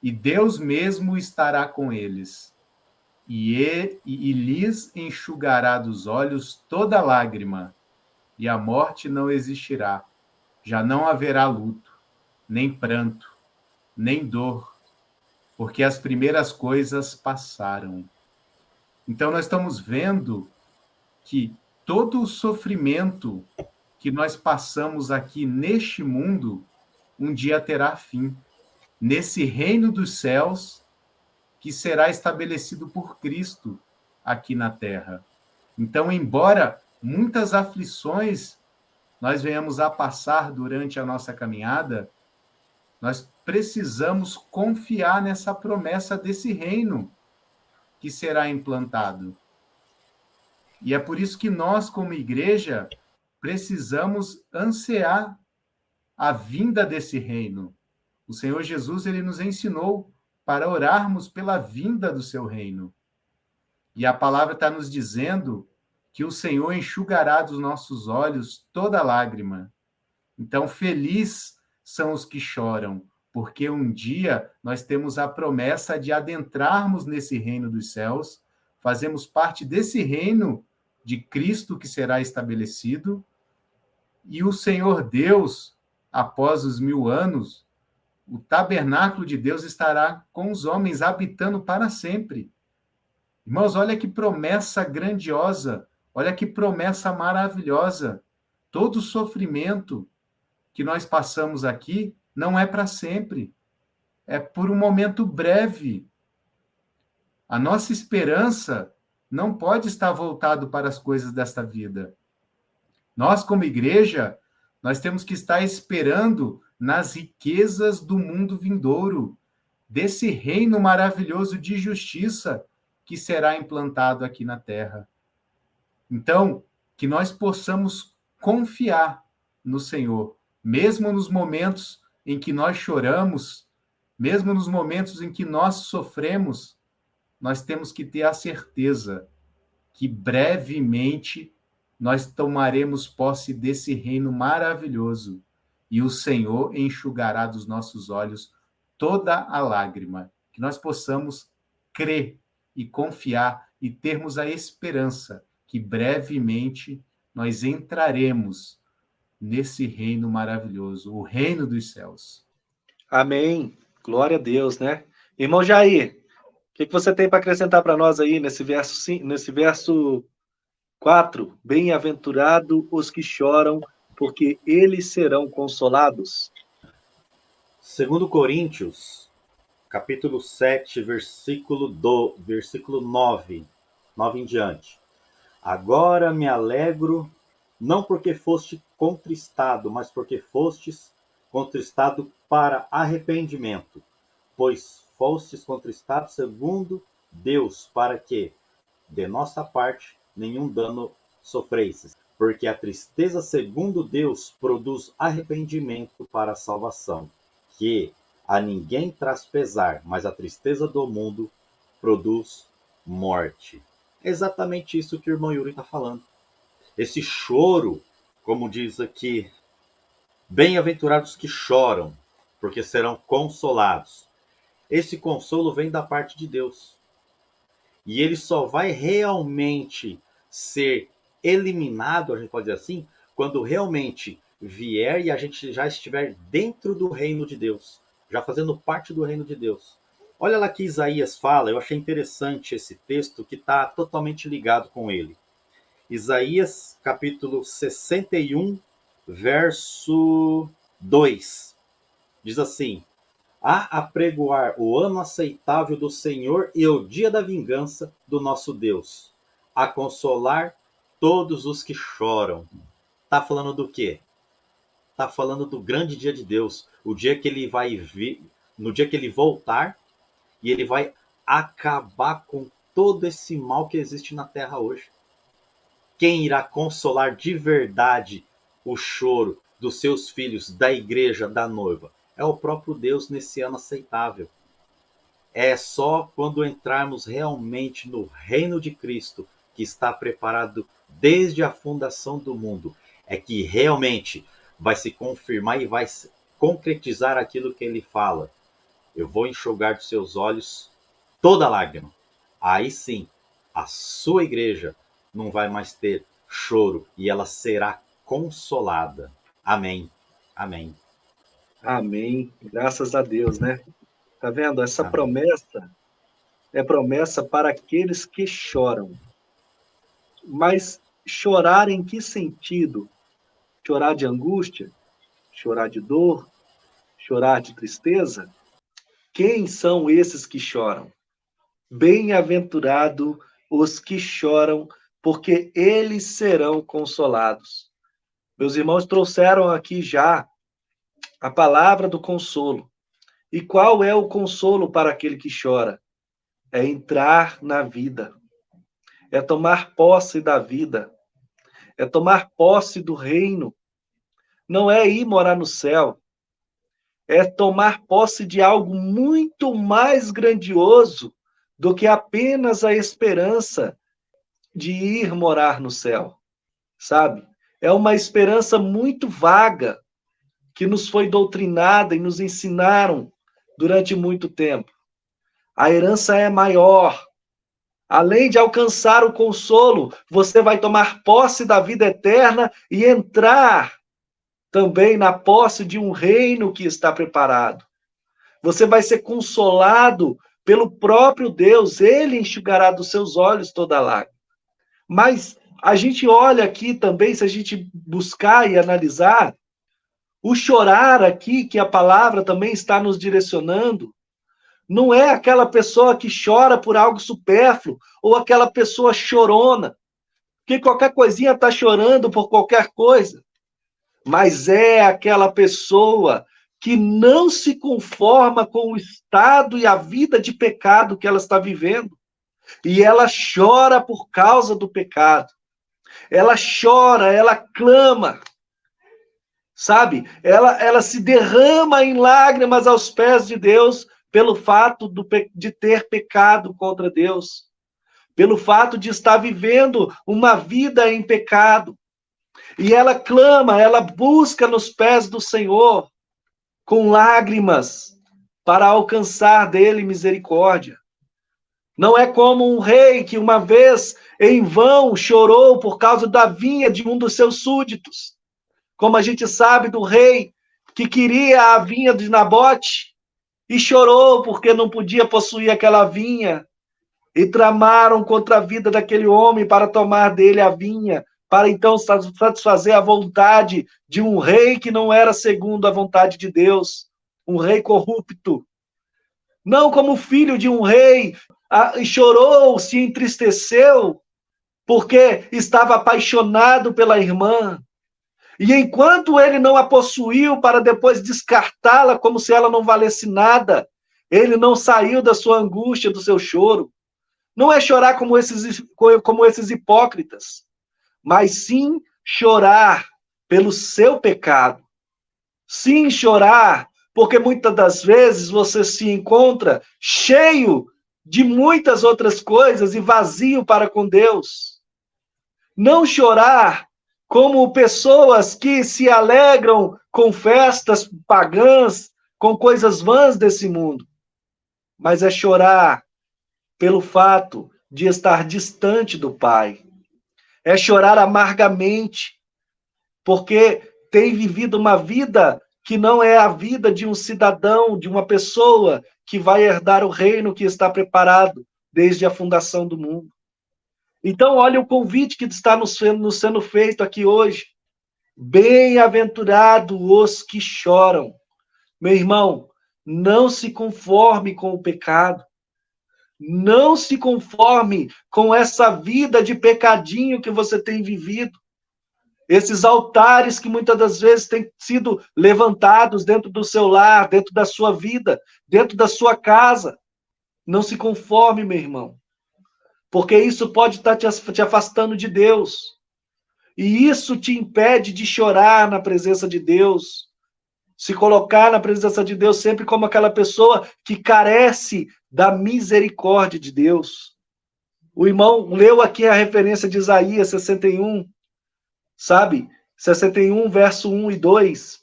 e Deus mesmo estará com eles. E lhes enxugará dos olhos toda lágrima, e a morte não existirá. Já não haverá luto, nem pranto, nem dor, porque as primeiras coisas passaram. Então, nós estamos vendo que todo o sofrimento que nós passamos aqui neste mundo, um dia terá fim. Nesse reino dos céus, que será estabelecido por Cristo aqui na terra. Então, embora muitas aflições nós venhamos a passar durante a nossa caminhada, nós precisamos confiar nessa promessa desse reino que será implantado. E é por isso que nós, como igreja, precisamos ansiar a vinda desse reino. O Senhor Jesus, ele nos ensinou para orarmos pela vinda do seu reino. E a palavra está nos dizendo que o Senhor enxugará dos nossos olhos toda lágrima. Então, feliz são os que choram, porque um dia nós temos a promessa de adentrarmos nesse reino dos céus, fazemos parte desse reino de Cristo que será estabelecido, e o Senhor Deus, após os 1000 anos, o tabernáculo de Deus estará com os homens, habitando para sempre. Irmãos, olha que promessa grandiosa, olha que promessa maravilhosa. Todo sofrimento que nós passamos aqui não é para sempre, é por um momento breve. A nossa esperança não pode estar voltado para as coisas desta vida. Nós, como igreja, nós temos que estar esperando nas riquezas do mundo vindouro, desse reino maravilhoso de justiça que será implantado aqui na terra. Então, que nós possamos confiar no Senhor, mesmo nos momentos em que nós choramos, mesmo nos momentos em que nós sofremos, nós temos que ter a certeza que brevemente nós tomaremos posse desse reino maravilhoso e o Senhor enxugará dos nossos olhos toda a lágrima. Que nós possamos crer e confiar e termos a esperança que brevemente nós entraremos nesse reino maravilhoso, o reino dos céus. Amém. Glória a Deus, né? Irmão Jair, o que você tem para acrescentar para nós aí nesse verso 4. Bem-aventurado os que choram, porque eles serão consolados. 2 Coríntios, capítulo 7, versículo 9 em diante. Agora me alegro, não porque foste contristado, mas porque fostes contristado para arrependimento, pois fostes contristado segundo Deus, para que, de nossa parte, nenhum dano sofresses. Porque a tristeza segundo Deus produz arrependimento para a salvação, que a ninguém traz pesar, mas a tristeza do mundo produz morte. É exatamente isso que o irmão Yuri está falando. Esse choro, como diz aqui, bem-aventurados que choram, porque serão consolados. Esse consolo vem da parte de Deus. E ele só vai realmente ser eliminado, a gente pode dizer assim, quando realmente vier e a gente já estiver dentro do reino de Deus, já fazendo parte do reino de Deus. Olha lá que Isaías fala, eu achei interessante esse texto que está totalmente ligado com ele. Isaías, capítulo 61, verso 2. Diz assim: a apregoar o ano aceitável do Senhor e o dia da vingança do nosso Deus, a consolar todos os que choram. Está falando do quê? Está falando do grande dia de Deus, o dia que ele vai vir, no dia que ele voltar, e ele vai acabar com todo esse mal que existe na terra hoje. Quem irá consolar de verdade o choro dos seus filhos, da igreja, da noiva? É o próprio Deus nesse ano aceitável. É só quando entrarmos realmente no reino de Cristo, que está preparado desde a fundação do mundo, é que realmente vai se confirmar e vai se concretizar aquilo que ele fala. Eu vou enxugar dos seus olhos toda lágrima. Aí sim, a sua igreja não vai mais ter choro e ela será consolada. Amém. Amém. Amém. Graças a Deus, né? Tá vendo? Essa Amém. promessa é promessa para aqueles que choram. Mas chorar em que sentido? Chorar de angústia? Chorar de dor? Chorar de tristeza? Quem são esses que choram? Bem-aventurado os que choram, porque eles serão consolados. Meus irmãos trouxeram aqui já a palavra do consolo. E qual é o consolo para aquele que chora? É entrar na vida. É tomar posse da vida. É tomar posse do reino. Não é ir morar no céu. É tomar posse de algo muito mais grandioso do que apenas a esperança de ir morar no céu, sabe? É uma esperança muito vaga que nos foi doutrinada e nos ensinaram durante muito tempo. A herança é maior. Além de alcançar o consolo, você vai tomar posse da vida eterna e entrar também na posse de um reino que está preparado. Você vai ser consolado pelo próprio Deus, ele enxugará dos seus olhos toda lágrima. Mas a gente olha aqui também, se a gente buscar e analisar, o chorar aqui, que a palavra também está nos direcionando, não é aquela pessoa que chora por algo supérfluo, ou aquela pessoa chorona, que qualquer coisinha está chorando por qualquer coisa. Mas é aquela pessoa que não se conforma com o estado e a vida de pecado que ela está vivendo. E ela chora por causa do pecado. Ela chora, ela clama. Sabe? Ela se derrama em lágrimas aos pés de Deus pelo fato de ter pecado contra Deus. Pelo fato de estar vivendo uma vida em pecado. E ela clama, ela busca nos pés do Senhor com lágrimas para alcançar dele misericórdia. Não é como um rei que uma vez em vão chorou por causa da vinha de um dos seus súditos. Como a gente sabe do rei que queria a vinha de Nabote e chorou porque não podia possuir aquela vinha. e tramaram contra a vida daquele homem para tomar dele a vinha, para então satisfazer a vontade de um rei que não era segundo a vontade de Deus, um rei corrupto. Não como filho de um rei, e chorou, se entristeceu, porque estava apaixonado pela irmã. E enquanto ele não a possuiu para depois descartá-la como se ela não valesse nada, ele não saiu da sua angústia, do seu choro. Não é chorar como esses hipócritas, mas sim chorar pelo seu pecado. Sim, chorar, porque muitas das vezes você se encontra cheio de muitas outras coisas e vazio para com Deus. Não chorar como pessoas que se alegram com festas pagãs, com coisas vãs desse mundo, mas é chorar pelo fato de estar distante do Pai. É chorar amargamente, porque tem vivido uma vida que não é a vida de um cidadão, de uma pessoa que vai herdar o reino que está preparado desde a fundação do mundo. Então, olha o convite que está nos sendo feito aqui hoje. Bem-aventurados os que choram. Meu irmão, não se conforme com o pecado. Não se conforme com essa vida de pecadinho que você tem vivido. Esses altares que muitas das vezes têm sido levantados dentro do seu lar, dentro da sua vida, dentro da sua casa. Não se conforme, meu irmão. Porque isso pode estar te afastando de Deus. E isso te impede de chorar na presença de Deus. Se colocar na presença de Deus sempre como aquela pessoa que carece da misericórdia de Deus. O irmão leu aqui a referência de Isaías 61, sabe? 61, verso 1 e 2.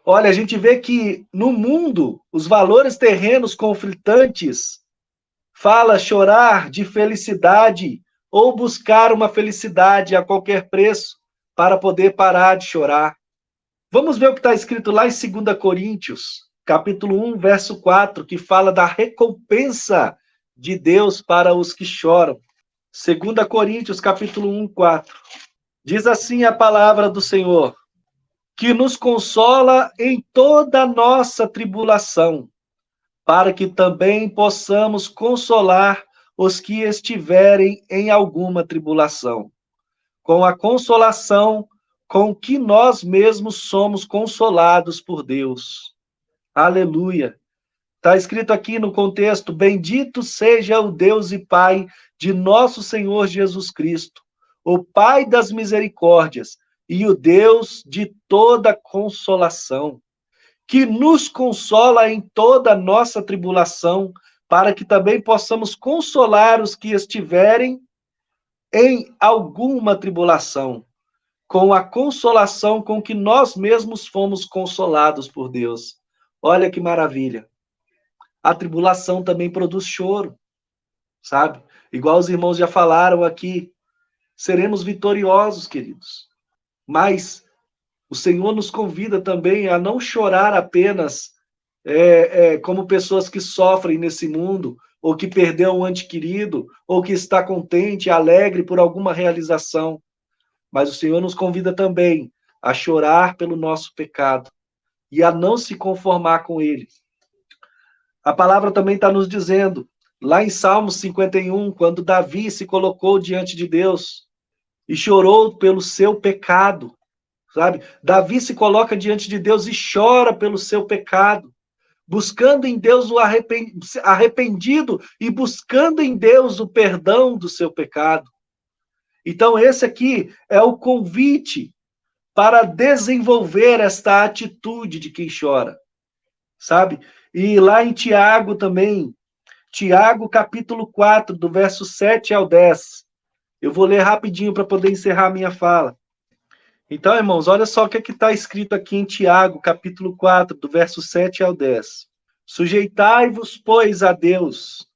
Olha, a gente vê que no mundo, os valores terrenos conflitantes fala chorar de felicidade ou buscar uma felicidade a qualquer preço para poder parar de chorar. Vamos ver o que está escrito lá em 2 Coríntios, capítulo 1, verso 4, que fala da recompensa de Deus para os que choram. 2 Coríntios, capítulo 1, 4. Diz assim a palavra do Senhor, que nos consola em toda a nossa tribulação, para que também possamos consolar os que estiverem em alguma tribulação, com a consolação com que nós mesmos somos consolados por Deus. Aleluia! Está escrito aqui no contexto, bendito seja o Deus e Pai de nosso Senhor Jesus Cristo, o Pai das misericórdias e o Deus de toda consolação, que nos consola em toda a nossa tribulação, para que também possamos consolar os que estiverem em alguma tribulação, com a consolação com que nós mesmos fomos consolados por Deus. Olha que maravilha. A tribulação também produz choro, sabe? Igual os irmãos já falaram aqui, seremos vitoriosos, queridos. Mas o Senhor nos convida também a não chorar apenas como pessoas que sofrem nesse mundo, ou que perdeu um ente querido, ou que está contente, alegre por alguma realização. Mas o Senhor nos convida também a chorar pelo nosso pecado e a não se conformar com ele. A palavra também está nos dizendo, lá em Salmos 51, quando Davi se colocou diante de Deus e chorou pelo seu pecado, sabe? Davi se coloca diante de Deus e chora pelo seu pecado, buscando em Deus o arrependido e buscando em Deus o perdão do seu pecado. Então, esse aqui é o convite para desenvolver esta atitude de quem chora, sabe? E lá em Tiago também, Tiago capítulo 4, do verso 7 ao 10. Eu vou ler rapidinho para poder encerrar a minha fala. Então, irmãos, olha só o que está escrito aqui em Tiago, capítulo 4, do verso 7 ao 10. Sujeitai-vos, pois, a Deus.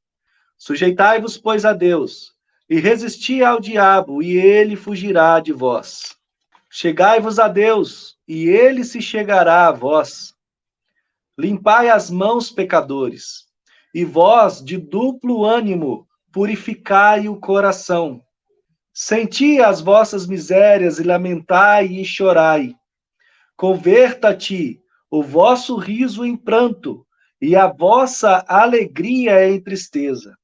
Sujeitai-vos, pois, a Deus, e resisti ao diabo, e ele fugirá de vós. Chegai-vos a Deus, e ele se chegará a vós. Limpai as mãos, pecadores, e vós, de duplo ânimo, purificai o coração. Senti as vossas misérias e lamentai e chorai. Converta-te o vosso riso em pranto e a vossa alegria em tristeza.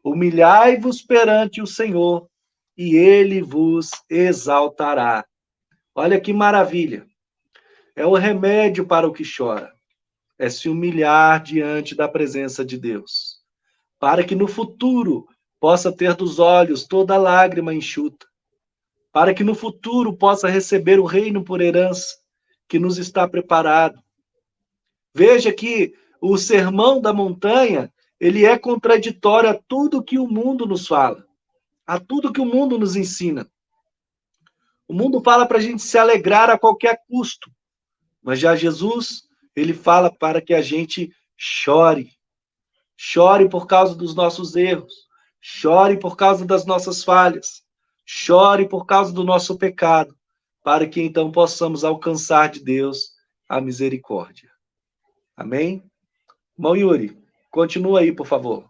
Humilhai-vos perante o Senhor e ele vos exaltará. Olha que maravilha. É o remédio para o que chora. É se humilhar diante da presença de Deus, para que no futuro possa ter dos olhos toda lágrima enxuta, para que no futuro possa receber o reino por herança que nos está preparado. Veja que o sermão da montanha, ele é contraditório a tudo que o mundo nos fala, a tudo que o mundo nos ensina. O mundo fala para a gente se alegrar a qualquer custo, mas já Jesus, ele fala para que a gente chore. Chore por causa dos nossos erros. Chore por causa das nossas falhas. Chore por causa do nosso pecado, para que então possamos alcançar de Deus a misericórdia. Amém? Irmão Yuri, continua aí, por favor.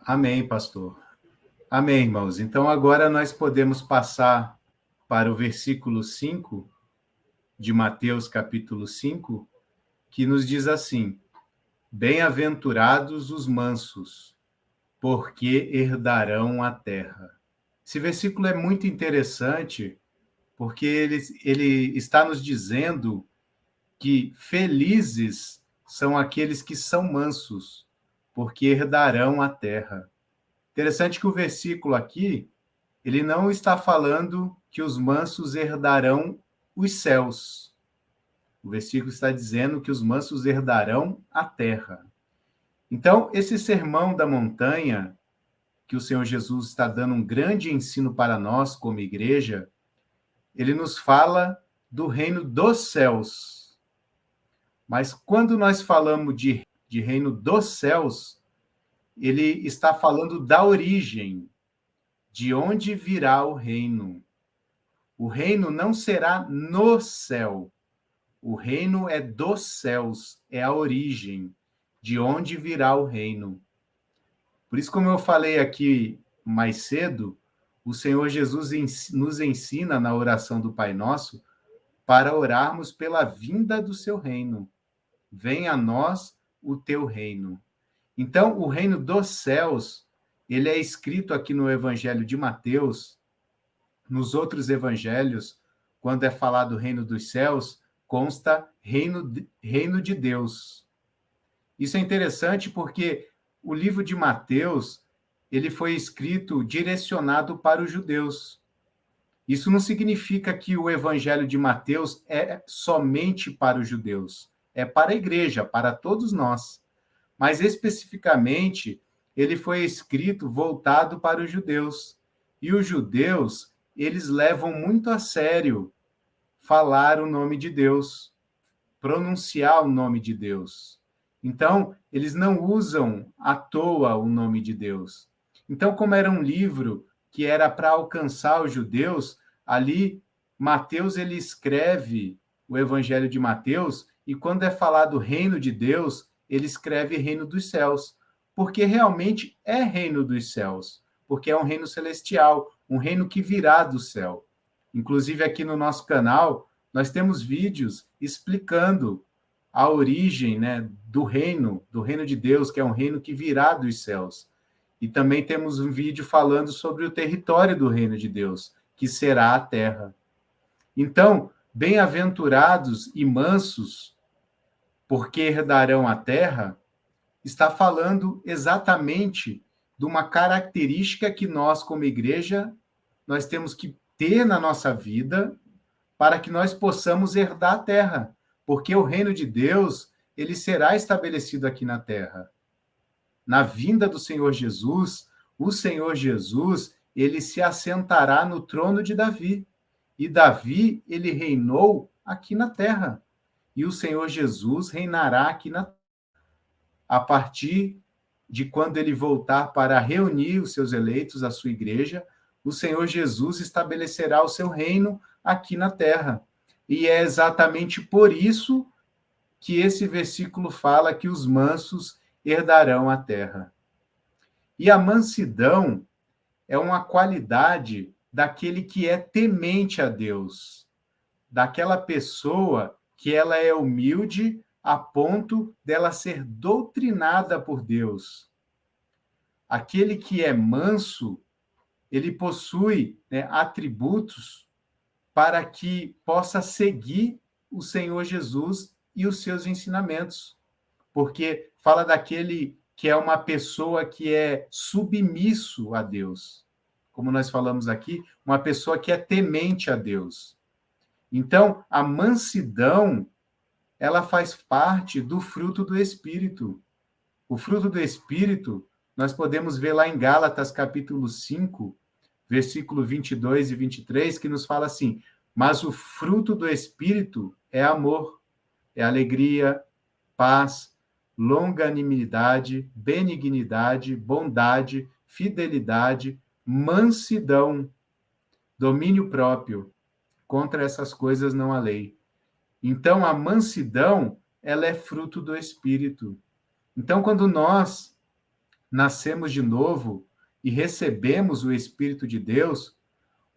Amém, pastor. Amém, irmãos. Então agora nós podemos passar para o versículo 5 de Mateus, capítulo 5, que nos diz assim: Bem-aventurados os mansos, porque herdarão a terra. Esse versículo é muito interessante, porque ele está nos dizendo que felizes são aqueles que são mansos, porque herdarão a terra. Interessante que o versículo aqui, ele não está falando que os mansos herdarão os céus. O versículo está dizendo que os mansos herdarão a terra. Então, esse sermão da montanha, que o Senhor Jesus está dando um grande ensino para nós como igreja, ele nos fala do reino dos céus. Mas quando nós falamos de reino dos céus, ele está falando da origem, de onde virá o reino. O reino não será no céu. O reino é dos céus, é a origem, de onde virá o reino. Por isso, como eu falei aqui mais cedo, o Senhor Jesus nos ensina na oração do Pai Nosso para orarmos pela vinda do seu reino. Venha a nós o teu reino. Então, o reino dos céus, ele é escrito aqui no Evangelho de Mateus. Nos outros evangelhos, quando é falado do reino dos céus, consta reino de Deus. Isso é interessante porque o livro de Mateus, ele foi escrito direcionado para os judeus. Isso não significa que o evangelho de Mateus é somente para os judeus. É para a igreja, para todos nós. Mas, especificamente, ele foi escrito voltado para os judeus. E os judeus, eles levam muito a sério falar o nome de Deus, pronunciar o nome de Deus. Então, eles não usam à toa o nome de Deus. Então, como era um livro que era para alcançar os judeus, ali, Mateus, ele escreve o Evangelho de Mateus, e quando é falado do reino de Deus, ele escreve reino dos céus, porque realmente é reino dos céus, porque é um reino celestial, um reino que virá do céu. Inclusive, aqui no nosso canal, nós temos vídeos explicando a origem, né, do reino de Deus, que é um reino que virá dos céus. E também temos um vídeo falando sobre o território do reino de Deus, que será a terra. Então, bem-aventurados e mansos, porque herdarão a terra, está falando exatamente de uma característica que nós, como igreja, nós temos que ter na nossa vida para que nós possamos herdar a terra, porque o reino de Deus, ele será estabelecido aqui na terra. Na vinda do Senhor Jesus, o Senhor Jesus, ele se assentará no trono de Davi, e Davi, ele reinou aqui na terra, e o Senhor Jesus reinará aqui na terra, a partir de quando ele voltar para reunir os seus eleitos, a sua igreja, o Senhor Jesus estabelecerá o seu reino aqui na terra. E é exatamente por isso que esse versículo fala que os mansos herdarão a terra. E a mansidão é uma qualidade daquele que é temente a Deus, daquela pessoa que ela é humilde a ponto dela ser doutrinada por Deus. Aquele que é manso, ele possui, né, atributos para que possa seguir o Senhor Jesus e os seus ensinamentos. Porque fala daquele que é uma pessoa que é submisso a Deus. Como nós falamos aqui, uma pessoa que é temente a Deus. Então, a mansidão, ela faz parte do fruto do Espírito. O fruto do Espírito, nós podemos ver lá em Gálatas, capítulo 5, versículo 22 e 23, que nos fala assim: mas o fruto do Espírito é amor, é alegria, paz, longanimidade, benignidade, bondade, fidelidade, mansidão, domínio próprio. Contra essas coisas não há lei. Então, a mansidão, ela é fruto do Espírito. Então, quando nós nascemos de novo e recebemos o Espírito de Deus,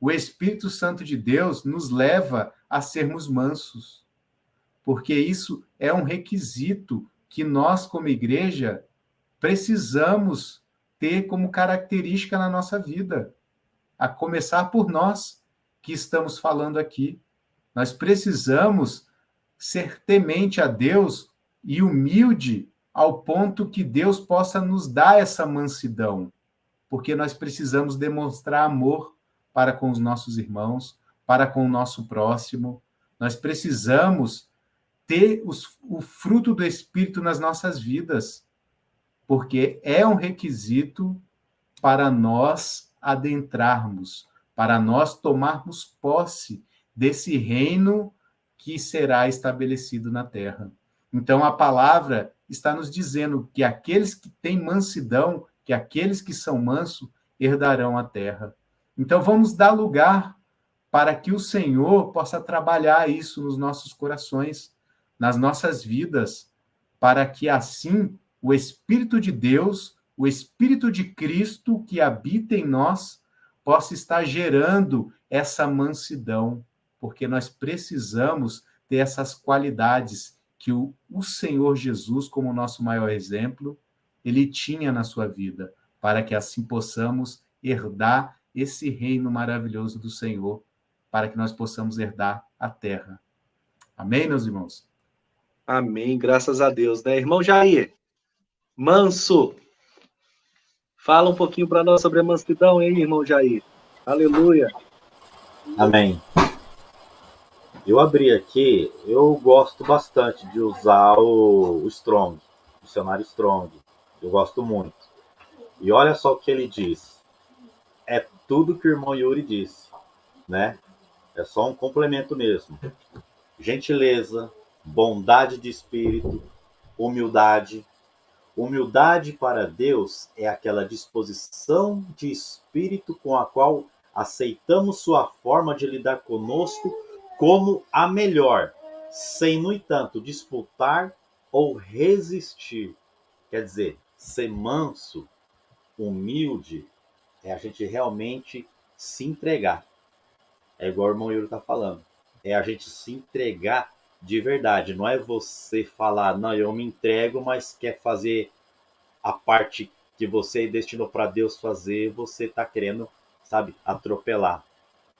o Espírito Santo de Deus nos leva a sermos mansos, porque isso é um requisito que nós, como igreja, precisamos ter como característica na nossa vida, a começar por nós que estamos falando aqui. Nós precisamos ser temente a Deus e humilde ao ponto que Deus possa nos dar essa mansidão, porque nós precisamos demonstrar amor para com os nossos irmãos, para com o nosso próximo. Nós precisamos ter o fruto do Espírito nas nossas vidas, porque é um requisito para nós adentrarmos, para nós tomarmos posse desse reino que será estabelecido na terra. Então, a palavra está nos dizendo que aqueles que têm mansidão, que aqueles que são mansos, herdarão a terra. Então, vamos dar lugar para que o Senhor possa trabalhar isso nos nossos corações, nas nossas vidas, para que assim o Espírito de Deus, o Espírito de Cristo que habita em nós, possa estar gerando essa mansidão, porque nós precisamos ter essas qualidades que o Senhor Jesus, como nosso maior exemplo, ele tinha na sua vida, para que assim possamos herdar esse reino maravilhoso do Senhor, para que nós possamos herdar a terra. Amém, meus irmãos? Amém, graças a Deus, né? Irmão Jair, manso, fala um pouquinho para nós sobre a mansidão, hein, irmão Jair? Aleluia. Amém. Eu abri aqui, eu gosto bastante de usar o Strong, o dicionário Strong. Eu gosto muito. E olha só o que ele diz. É tudo que o irmão Yuri disse, né? É só um complemento mesmo. Gentileza, bondade de espírito, humildade. Humildade para Deus é aquela disposição de espírito com a qual aceitamos sua forma de lidar conosco como a melhor, sem, no entanto, disputar ou resistir. Quer dizer, ser manso, humilde, é a gente realmente se entregar. É igual o irmão Yuri está falando. É a gente se entregar de verdade. Não é você falar, não, eu me entrego, mas quer fazer a parte que você destinou para Deus fazer, você está querendo, sabe, atropelar.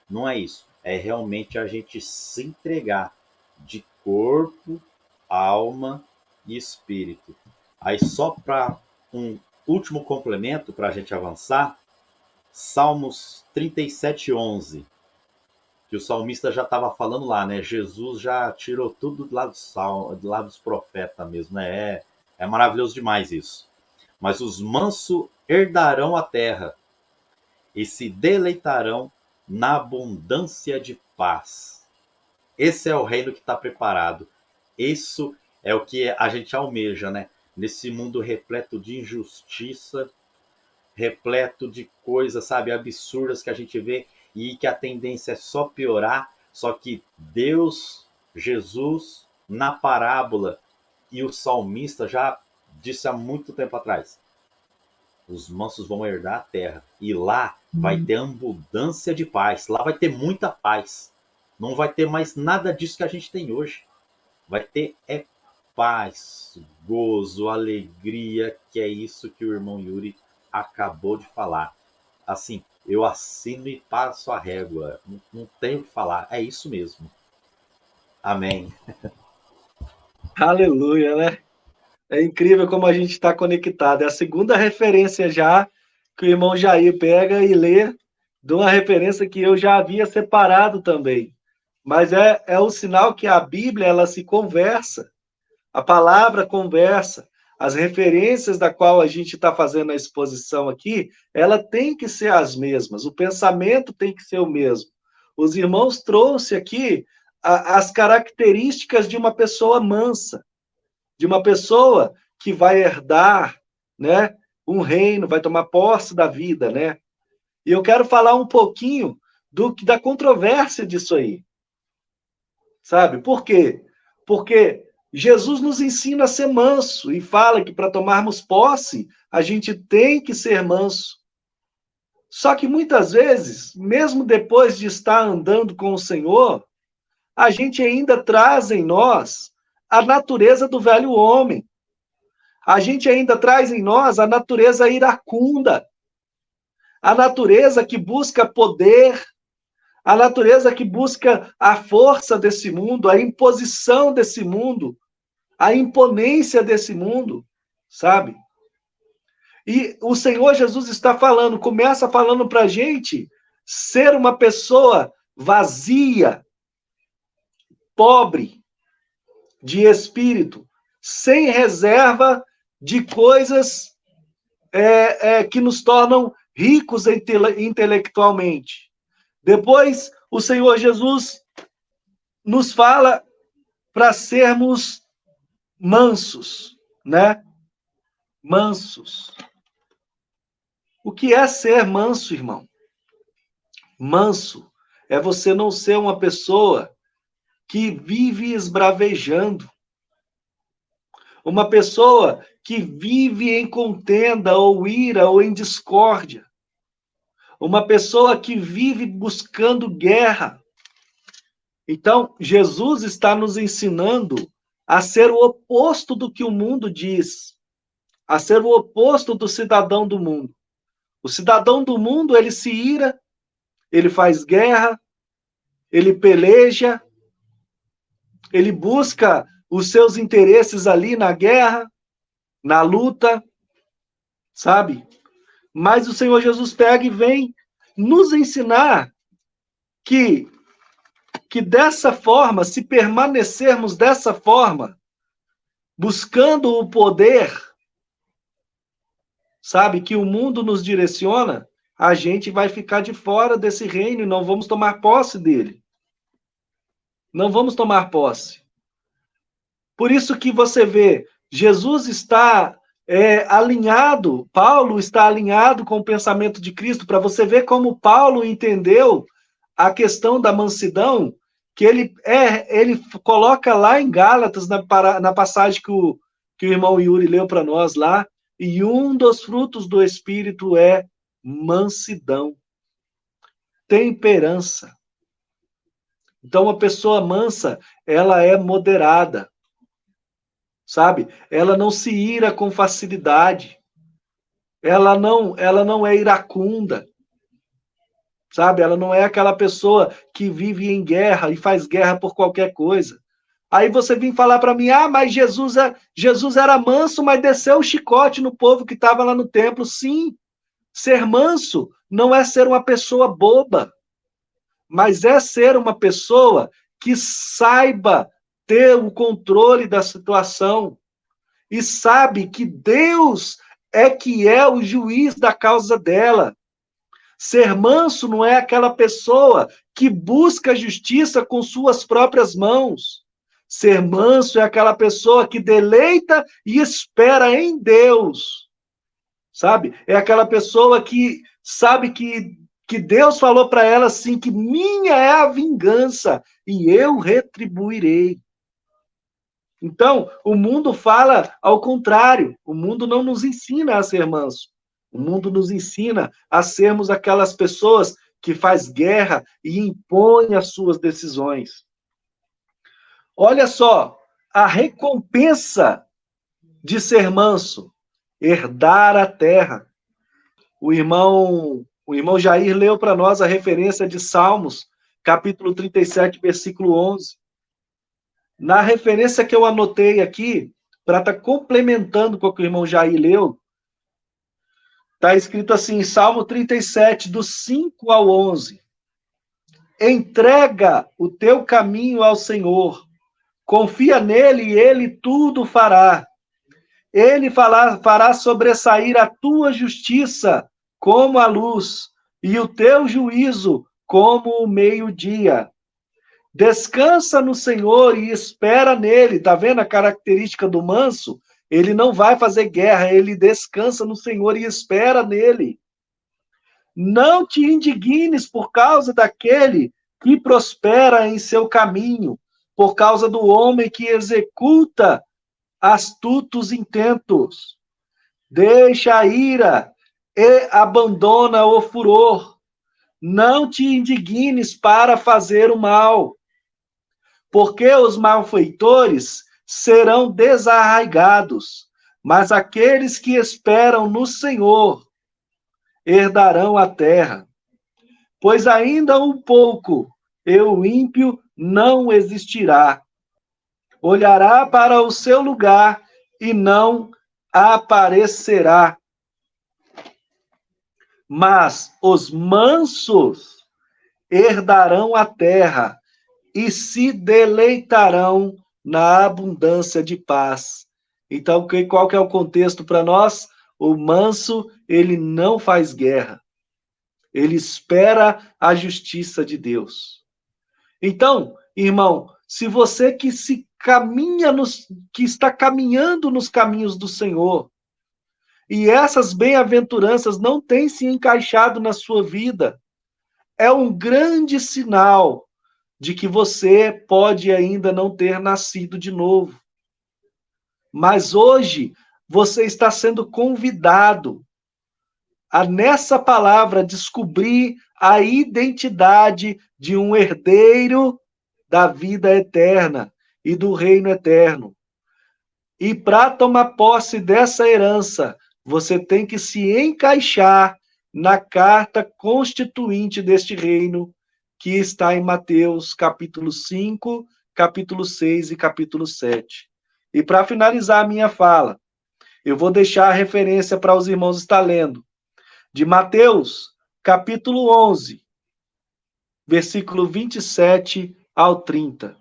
Não é isso. É realmente a gente se entregar de corpo, alma e espírito. Aí só para um último complemento, para a gente avançar, Salmos 37:11, que o salmista já estava falando lá, né? Jesus já tirou tudo do lado dos profetas mesmo, né? É maravilhoso demais isso. Mas os mansos herdarão a terra e se deleitarão na abundância de paz. Esse é o reino que está preparado. Isso é o que a gente almeja, né? Nesse mundo repleto de injustiça, repleto de coisas, sabe, absurdas que a gente vê e que a tendência é só piorar. Só que Deus, Jesus, na parábola, e o salmista já disse há muito tempo atrás, Os mansos vão herdar a terra. E lá vai ter abundância de paz. Lá vai ter muita paz. Não vai ter mais nada disso que a gente tem hoje. Vai ter paz, gozo, alegria, que é isso que o irmão Yuri acabou de falar. Assim, eu assino e passo a régua. Não tenho o que falar. É isso mesmo. Amém. Aleluia, né? É incrível como a gente está conectado. É a segunda referência já que o irmão Jair pega e lê de uma referência que eu já havia separado também. Mas é o sinal que a Bíblia ela se conversa, a palavra conversa, as referências da qual a gente está fazendo a exposição aqui, ela tem que ser as mesmas, o pensamento tem que ser o mesmo. Os irmãos trouxeram aqui as características de uma pessoa mansa, de uma pessoa que vai herdar, né, um reino, vai tomar posse da vida, né? E eu quero falar um pouquinho da controvérsia disso aí. Sabe? Por quê? Porque Jesus nos ensina a ser manso e fala que para tomarmos posse, a gente tem que ser manso. Só que muitas vezes, mesmo depois de estar andando com o Senhor, a gente ainda traz em nós a natureza do velho homem. A gente ainda traz em nós a natureza iracunda, a natureza que busca poder, a natureza que busca a força desse mundo, a imposição desse mundo, a imponência desse mundo, sabe? E o Senhor Jesus está falando, começa falando para a gente ser uma pessoa vazia, pobre de espírito, sem reserva de coisas que nos tornam ricos intelectualmente. Depois, o Senhor Jesus nos fala para sermos mansos, né? Mansos. O que é ser manso, irmão? Manso é você não ser uma pessoa que vive esbravejando. Uma pessoa que vive em contenda, ou ira, ou em discórdia. Uma pessoa que vive buscando guerra. Então, Jesus está nos ensinando a ser o oposto do que o mundo diz, a ser o oposto do cidadão do mundo. O cidadão do mundo, ele se ira, ele faz guerra, ele peleja, ele busca os seus interesses ali na guerra, na luta, sabe? Mas o Senhor Jesus pega e vem nos ensinar que dessa forma, se permanecermos dessa forma, buscando o poder, sabe, que o mundo nos direciona, a gente vai ficar de fora desse reino e não vamos tomar posse dele. Não vamos tomar posse. Por isso que você vê, Jesus está alinhado, Paulo está alinhado com o pensamento de Cristo, para você ver como Paulo entendeu a questão da mansidão, que ele coloca lá em Gálatas, na passagem que o irmão Yuri leu para nós lá, e um dos frutos do Espírito é mansidão, temperança. Então, uma pessoa mansa, ela é moderada, sabe? Ela não se ira com facilidade. Ela não é iracunda, sabe? Ela não é aquela pessoa que vive em guerra e faz guerra por qualquer coisa. Aí você vem falar para mim, mas Jesus era manso, mas desceu o chicote no povo que estava lá no templo. Sim, ser manso não é ser uma pessoa boba, mas é ser uma pessoa que saiba ter o controle da situação e sabe que Deus que é o juiz da causa dela. Ser manso não é aquela pessoa que busca a justiça com suas próprias mãos. Ser manso é aquela pessoa que deleita e espera em Deus. Sabe? É aquela pessoa que sabe que Deus falou para ela assim, que minha é a vingança e eu retribuirei. Então, o mundo fala ao contrário. O mundo não nos ensina a ser manso. O mundo nos ensina a sermos aquelas pessoas que faz guerra e impõem as suas decisões. Olha só, a recompensa de ser manso, herdar a terra. O irmão Jair leu para nós a referência de Salmos, capítulo 37, versículo 11. Na referência que eu anotei aqui, para estar complementando com o que o irmão Jair leu, está escrito assim, Salmo 37, do 5 ao 11. Entrega o teu caminho ao Senhor, confia nele e ele tudo fará. Ele fará sobressair a tua justiça como a luz, e o teu juízo como o meio-dia. Descansa no Senhor e espera nele. Está vendo a característica do manso? Ele não vai fazer guerra, ele descansa no Senhor e espera nele. Não te indignes por causa daquele que prospera em seu caminho, por causa do homem que executa astutos intentos. Deixa a ira e abandona o furor. Não te indignes para fazer o mal, porque os malfeitores serão desarraigados, mas aqueles que esperam no Senhor herdarão a terra. Pois ainda um pouco, e o ímpio não existirá. Olhará para o seu lugar e não aparecerá. Mas os mansos herdarão a terra e se deleitarão na abundância de paz. Então, qual que é o contexto para nós? O manso, ele não faz guerra. Ele espera a justiça de Deus. Então, irmão, se você que está caminhando nos caminhos do Senhor, e essas bem-aventuranças não têm se encaixado na sua vida, é um grande sinal de que você pode ainda não ter nascido de novo. Mas hoje você está sendo convidado a, nessa palavra, descobrir a identidade de um herdeiro da vida eterna e do reino eterno. E para tomar posse dessa herança, você tem que se encaixar na carta constituinte deste reino, que está em Mateus, capítulo 5, capítulo 6 e capítulo 7. E para finalizar a minha fala, eu vou deixar a referência para os irmãos estar lendo. De Mateus, capítulo 11, versículo 27 ao 30.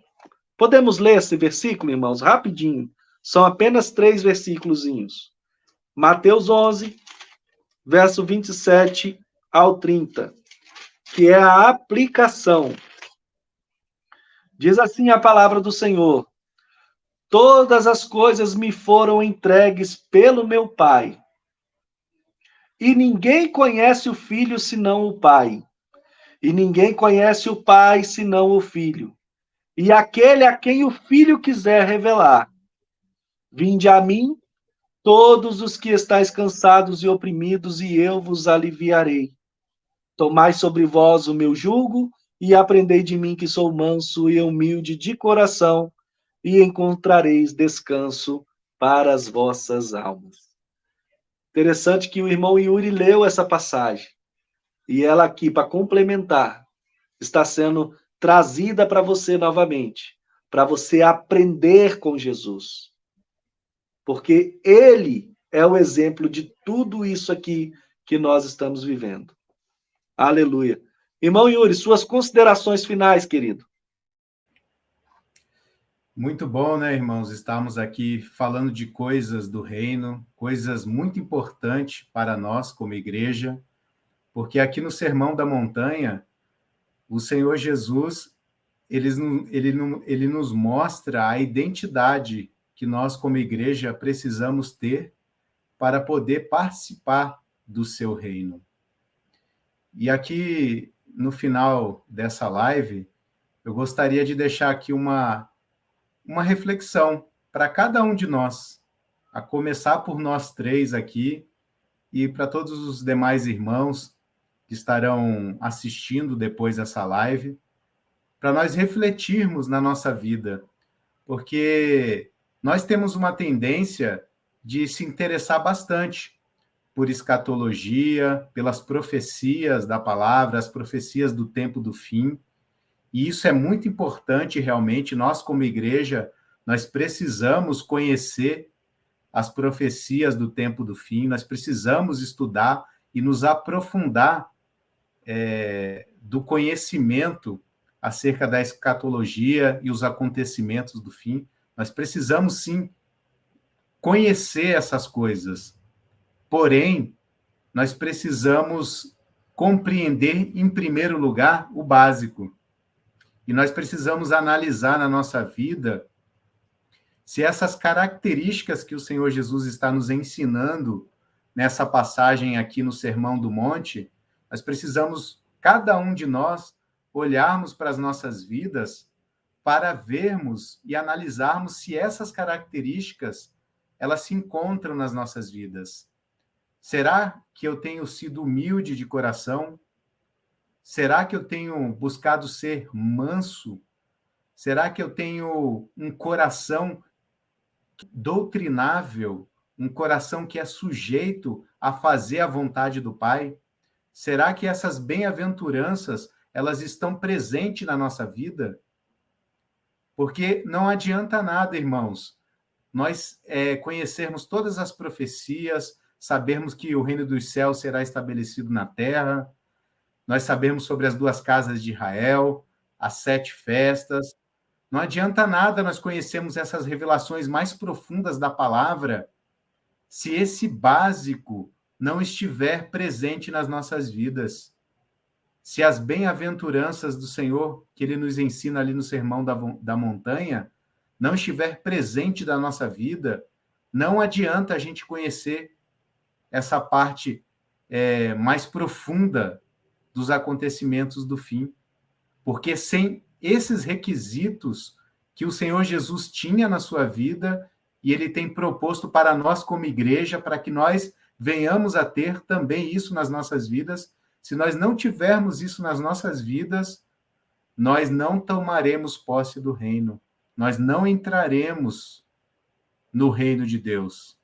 Podemos ler esse versículo, irmãos, rapidinho. São apenas 3 versículozinhos. Mateus 11, verso 27 ao 30, que é a aplicação. Diz assim a palavra do Senhor: todas as coisas me foram entregues pelo meu Pai. E ninguém conhece o Filho senão o Pai. E ninguém conhece o Pai senão o Filho. E aquele a quem o Filho quiser revelar. Vinde a mim, todos os que estáis cansados e oprimidos, e eu vos aliviarei. Tomai sobre vós o meu jugo, e aprendei de mim que sou manso e humilde de coração, e encontrareis descanso para as vossas almas. Interessante que o irmão Yuri leu essa passagem. E ela aqui, para complementar, está sendo trazida para você novamente, para você aprender com Jesus. Porque ele é o exemplo de tudo isso aqui que nós estamos vivendo. Aleluia. Irmão Yuri, suas considerações finais, querido. Muito bom, né, irmãos? Estamos aqui falando de coisas do reino, coisas muito importantes para nós como igreja, porque aqui no Sermão da Montanha, o Senhor Jesus, ele nos mostra a identidade que nós como igreja precisamos ter para poder participar do seu reino. E aqui, no final dessa live, eu gostaria de deixar aqui uma reflexão para cada um de nós, a começar por nós três aqui, e para todos os demais irmãos que estarão assistindo depois essa live, para nós refletirmos na nossa vida, porque nós temos uma tendência de se interessar bastante por escatologia, pelas profecias da palavra, as profecias do tempo do fim, e isso é muito importante realmente. Nós, como igreja, nós precisamos conhecer as profecias do tempo do fim, nós precisamos estudar e nos aprofundar do conhecimento acerca da escatologia e os acontecimentos do fim. Nós precisamos, sim, conhecer essas coisas. Porém, nós precisamos compreender, em primeiro lugar, o básico. E nós precisamos analisar na nossa vida se essas características que o Senhor Jesus está nos ensinando nessa passagem aqui no Sermão do Monte, nós precisamos, cada um de nós, olharmos para as nossas vidas para vermos e analisarmos se essas características elas se encontram nas nossas vidas. Será que eu tenho sido humilde de coração? Será que eu tenho buscado ser manso? Será que eu tenho um coração doutrinável, um coração que é sujeito a fazer a vontade do Pai? Será que essas bem-aventuranças, elas estão presentes na nossa vida? Porque não adianta nada, irmãos, nós conhecermos todas as profecias, sabermos que o reino dos céus será estabelecido na terra, nós sabemos sobre as 2 casas de Israel, as 7 festas. Não adianta nada nós conhecermos essas revelações mais profundas da palavra se esse básico não estiver presente nas nossas vidas. Se as bem-aventuranças do Senhor, que ele nos ensina ali no Sermão da Montanha, não estiver presente da nossa vida, não adianta a gente conhecer essa parte mais profunda dos acontecimentos do fim. Porque sem esses requisitos que o Senhor Jesus tinha na sua vida e ele tem proposto para nós como igreja, para que nós venhamos a ter também isso nas nossas vidas, se nós não tivermos isso nas nossas vidas, nós não tomaremos posse do reino, nós não entraremos no reino de Deus.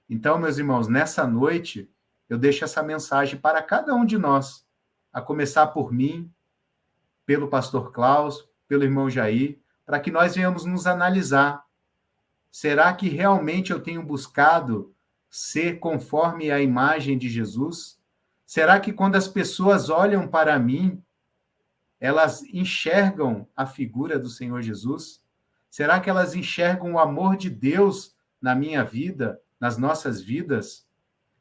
Então, meus irmãos, nessa noite, eu deixo essa mensagem para cada um de nós, a começar por mim, pelo pastor Klaus, pelo irmão Jair, para que nós venhamos nos analisar. Será que realmente eu tenho buscado ser conforme a imagem de Jesus? Será que quando as pessoas olham para mim, elas enxergam a figura do Senhor Jesus? Será que elas enxergam o amor de Deus na minha vida, nas nossas vidas?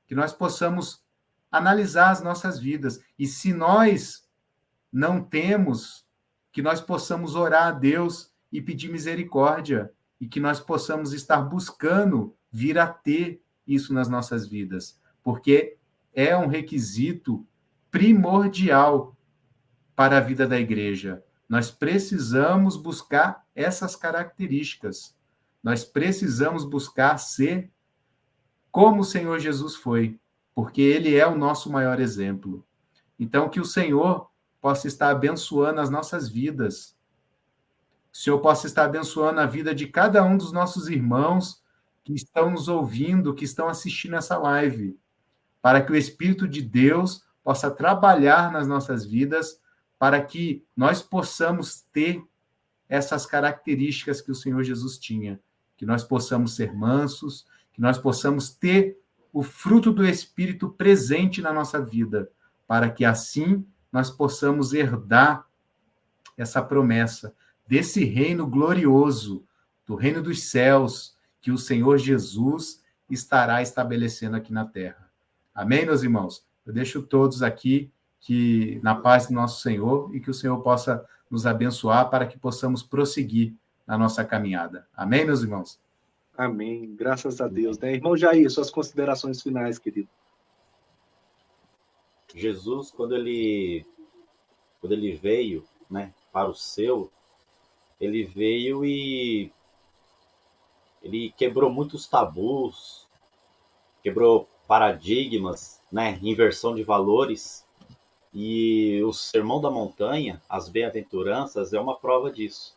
Que nós possamos analisar as nossas vidas. E se nós não temos, que nós possamos orar a Deus e pedir misericórdia, e que nós possamos estar buscando vir a ter isso nas nossas vidas, porque é um requisito primordial para a vida da igreja. Nós precisamos buscar essas características. Nós precisamos buscar ser como o Senhor Jesus foi, porque ele é o nosso maior exemplo. Então, que o Senhor possa estar abençoando as nossas vidas. Que o Senhor possa estar abençoando a vida de cada um dos nossos irmãos que estão nos ouvindo, que estão assistindo essa live, para que o Espírito de Deus possa trabalhar nas nossas vidas, para que nós possamos ter essas características que o Senhor Jesus tinha, que nós possamos ser mansos, que nós possamos ter o fruto do Espírito presente na nossa vida, para que assim nós possamos herdar essa promessa desse reino glorioso, do reino dos céus, que o Senhor Jesus estará estabelecendo aqui na terra. Amém, meus irmãos? Eu deixo todos aqui que na paz do nosso Senhor e que o Senhor possa nos abençoar para que possamos prosseguir na nossa caminhada. Amém, meus irmãos? Amém. Graças a Deus, né? Irmão Jair, suas considerações finais, querido. Jesus, quando ele veio, né, para o seu, ele veio e ele quebrou muitos tabus, quebrou paradigmas, né, inversão de valores, e o Sermão da Montanha, as bem-aventuranças, é uma prova disso,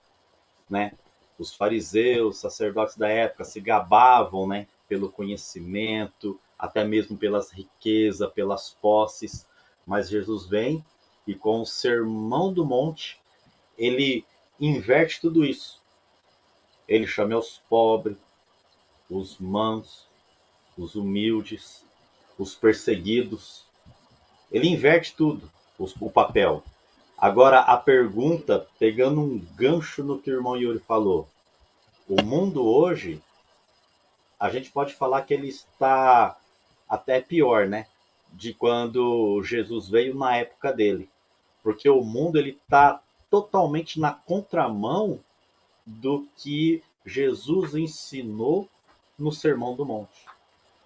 né? Os fariseus, sacerdotes da época se gabavam, né, pelo conhecimento, até mesmo pelas riquezas, pelas posses, mas Jesus vem e com o Sermão do Monte, ele inverte tudo isso. Ele chama os pobres, os mansos, os humildes, os perseguidos. Ele inverte tudo, o papel. Agora, a pergunta, pegando um gancho no que o irmão Yuri falou, o mundo hoje, a gente pode falar que ele está até pior, né? De quando Jesus veio na época dele. Porque o mundo ele está totalmente na contramão do que Jesus ensinou no Sermão do Monte.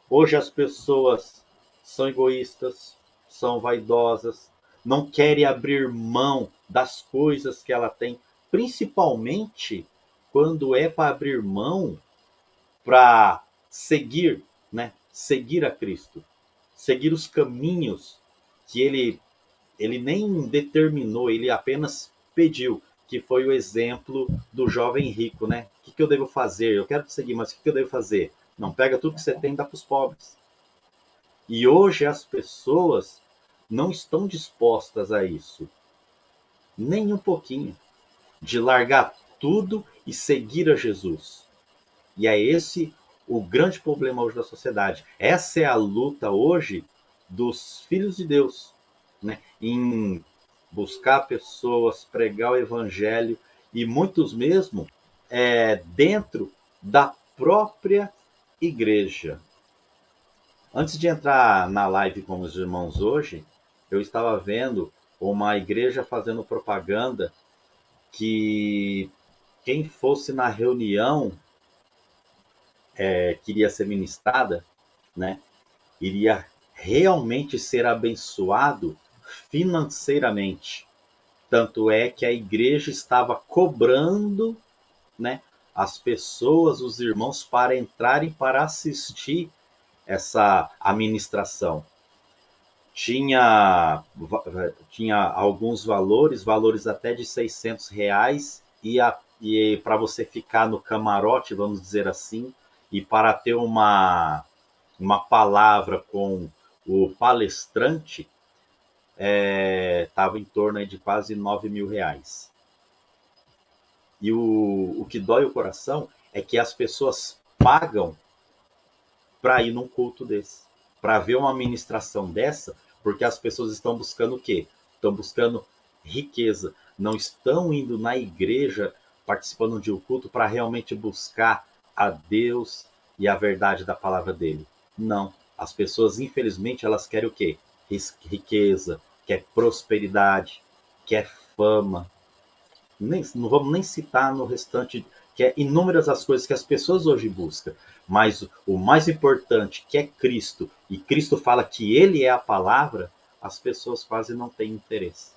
Hoje as pessoas são egoístas, são vaidosas, não querem abrir mão das coisas que ela tem, principalmente quando é para abrir mão para seguir, né? Seguir a Cristo, seguir os caminhos que ele nem determinou, ele apenas pediu, que foi o exemplo do jovem rico, né? O que eu devo fazer? Eu quero te seguir, mas o que eu devo fazer? Não, pega tudo que você tem e dá para os pobres. E hoje as pessoas não estão dispostas a isso, nem um pouquinho, de largar tudo e seguir a Jesus. E é esse o grande problema hoje da sociedade. Essa é a luta hoje dos filhos de Deus, né? Em buscar pessoas, pregar o evangelho, e muitos mesmo dentro da própria igreja. Antes de entrar na live com os irmãos hoje, eu estava vendo uma igreja fazendo propaganda que quem fosse na reunião que iria ser ministrada, né, iria realmente ser abençoado financeiramente. Tanto é que a igreja estava cobrando, né, as pessoas, os irmãos, para entrarem para assistir essa administração. Tinha alguns valores até de R$ 600, e para você ficar no camarote, vamos dizer assim, e para ter uma palavra com o palestrante, estava em torno de quase R$ 9.000. E o que dói o coração é que as pessoas pagam para ir num culto desse, para ver uma ministração dessa, porque as pessoas estão buscando o quê? Estão buscando riqueza, não estão indo na igreja, participando de um culto para realmente buscar a Deus e a verdade da palavra dele. Não, as pessoas, infelizmente, elas querem o quê? Riqueza, quer prosperidade, quer fama. Não vamos nem citar no restante, que é inúmeras as coisas que as pessoas hoje buscam, mas o mais importante, que é Cristo, e Cristo fala que ele é a palavra, as pessoas quase não têm interesse.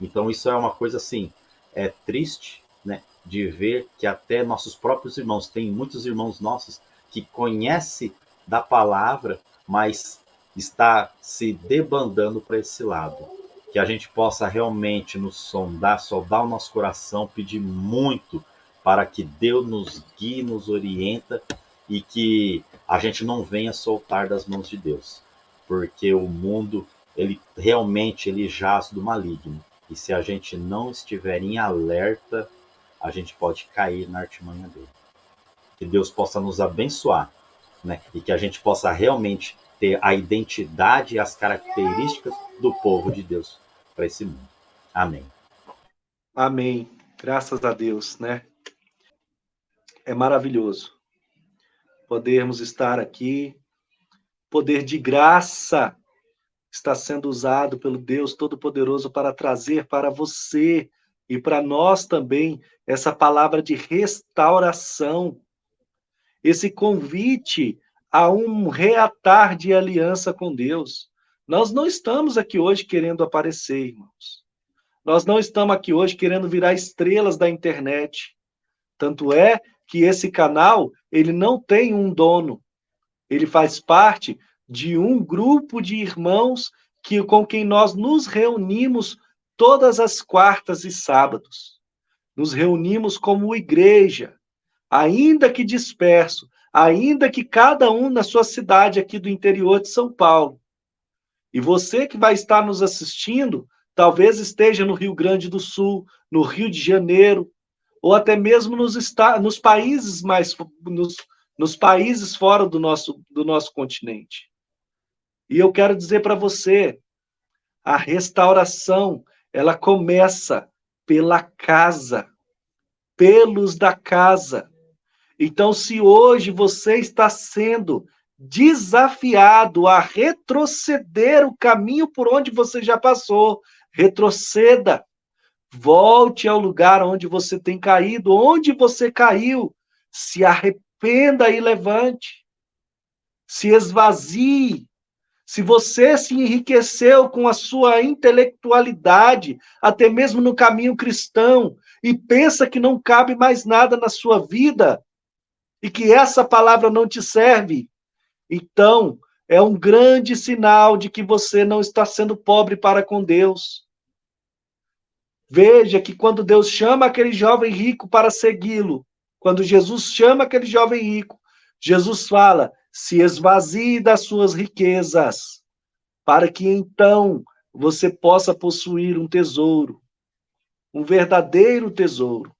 Então isso é uma coisa assim, é triste, né, de ver que até nossos próprios irmãos, tem muitos irmãos nossos que conhecem da palavra, mas está se debandando para esse lado. Que a gente possa realmente nos soldar o nosso coração, pedir muito para que Deus nos guie, nos orienta, e que a gente não venha soltar das mãos de Deus, porque o mundo, ele realmente jaz do maligno, e se a gente não estiver em alerta, a gente pode cair na artimanha dele. Que Deus possa nos abençoar, né? E que a gente possa realmente ter a identidade e as características do povo de Deus para esse mundo. Amém. Amém. Graças a Deus, né? É maravilhoso podermos estar aqui. Poder de graça está sendo usado pelo Deus Todo-Poderoso para trazer para você e para nós também essa palavra de restauração, esse convite a um reatar de aliança com Deus. Nós não estamos aqui hoje querendo aparecer, irmãos. Nós não estamos aqui hoje querendo virar estrelas da internet. Tanto é que esse canal, ele não tem um dono. Ele faz parte de um grupo de irmãos com quem nós nos reunimos todas as quartas e sábados. Nos reunimos como igreja, ainda que disperso, ainda que cada um na sua cidade aqui do interior de São Paulo. E você que vai estar nos assistindo, talvez esteja no Rio Grande do Sul, no Rio de Janeiro, ou até mesmo nos países nos países fora do nosso continente. E eu quero dizer para você, a restauração, ela começa pela casa, pelos da casa. Então, se hoje você está sendo desafiado a retroceder o caminho por onde você já passou, retroceda. Volte ao lugar onde você tem caído, onde você caiu. Se arrependa e levante. Se esvazie. Se você se enriqueceu com a sua intelectualidade, até mesmo no caminho cristão, e pensa que não cabe mais nada na sua vida, e que essa palavra não te serve, então é um grande sinal de que você não está sendo pobre para com Deus. Veja que quando Deus chama aquele jovem rico para segui-lo, quando Jesus chama aquele jovem rico, Jesus fala: se esvazie das suas riquezas, para que então você possa possuir um tesouro, um verdadeiro tesouro,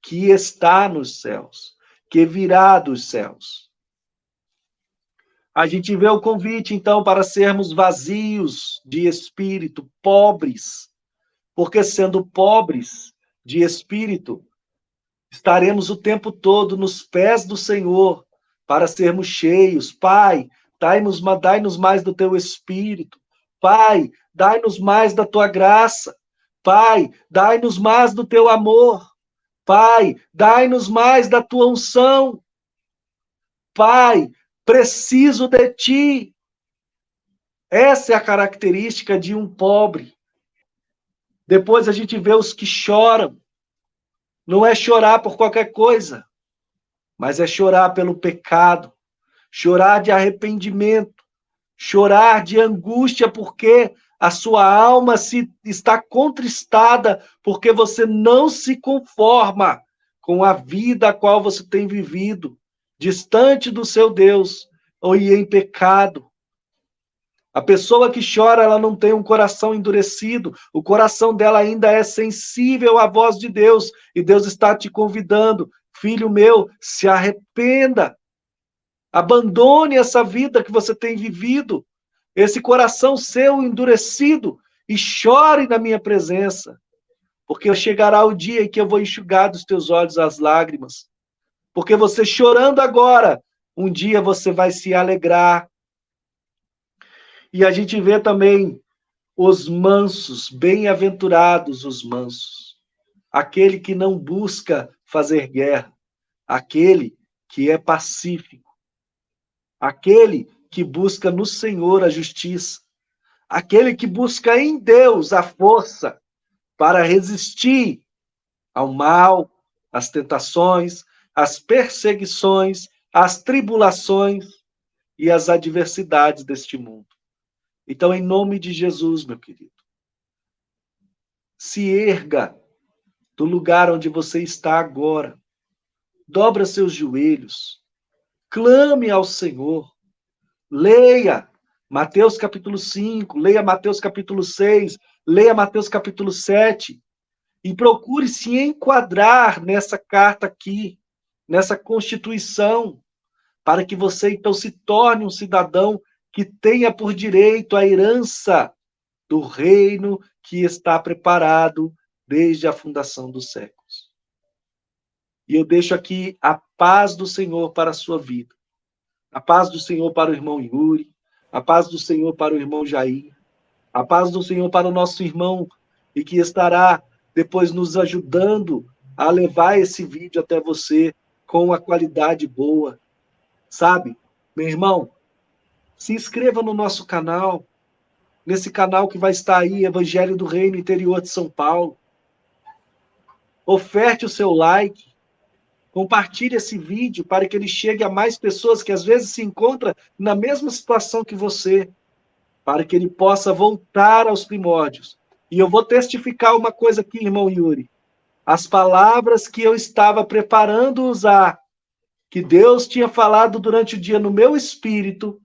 que está nos céus, que virá dos céus. A gente vê o convite, então, para sermos vazios de espírito, pobres, porque sendo pobres de espírito, estaremos o tempo todo nos pés do Senhor para sermos cheios. Pai, dai-nos mais do teu espírito. Pai, dai-nos mais da tua graça. Pai, dai-nos mais do teu amor. Pai, dai-nos mais da tua unção. Pai, preciso de ti. Essa é a característica de um pobre. Depois a gente vê os que choram. Não é chorar por qualquer coisa, mas é chorar pelo pecado, chorar de arrependimento, chorar de angústia porque a sua alma está contristada, porque você não se conforma com a vida a qual você tem vivido, distante do seu Deus ou em pecado. A pessoa que chora, ela não tem um coração endurecido, o coração dela ainda é sensível à voz de Deus, e Deus está te convidando: filho meu, se arrependa, abandone essa vida que você tem vivido, esse coração seu endurecido, e chore na minha presença, porque chegará o dia em que eu vou enxugar dos teus olhos as lágrimas, porque você chorando agora, um dia você vai se alegrar. E a gente vê também os mansos, bem-aventurados os mansos. Aquele que não busca fazer guerra, aquele que é pacífico, aquele que busca no Senhor a justiça, aquele que busca em Deus a força para resistir ao mal, às tentações, às perseguições, às tribulações e às adversidades deste mundo. Então, em nome de Jesus, meu querido, se erga do lugar onde você está agora, dobra seus joelhos, clame ao Senhor, leia Mateus capítulo 5, leia Mateus capítulo 6, leia Mateus capítulo 7, e procure se enquadrar nessa carta aqui, nessa Constituição, para que você então se torne um cidadão que tenha por direito a herança do reino que está preparado desde a fundação dos séculos. E eu deixo aqui a paz do Senhor para a sua vida, a paz do Senhor para o irmão Yuri, a paz do Senhor para o irmão Jair, a paz do Senhor para o nosso irmão, e que estará depois nos ajudando a levar esse vídeo até você com a qualidade boa. Sabe, meu irmão, se inscreva no nosso canal, nesse canal que vai estar aí, Evangelho do Reino, interior de São Paulo. Oferte o seu like, Compartilhe esse vídeo para que ele chegue a mais pessoas que às vezes se encontram na mesma situação que você, para que ele possa voltar aos primórdios. E eu vou testificar uma coisa aqui, irmão Yuri. As palavras que eu estava preparando usar, que Deus tinha falado durante o dia no meu espírito,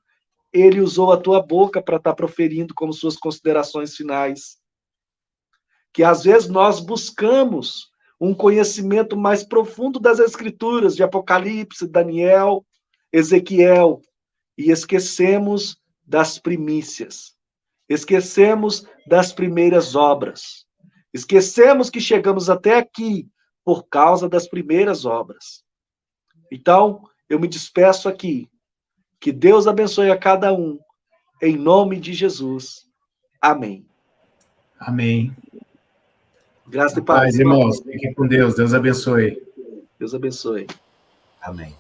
ele usou a tua boca para estar proferindo como suas considerações finais. Que às vezes nós buscamos um conhecimento mais profundo das Escrituras, de Apocalipse, Daniel, Ezequiel, e esquecemos das primícias. Esquecemos das primeiras obras. Esquecemos que chegamos até aqui por causa das primeiras obras. Então, eu me despeço aqui. Que Deus abençoe a cada um. Em nome de Jesus. Amém. Amém. Graças e paz. Irmãos, fiquem com Deus. Deus abençoe. Deus abençoe. Amém.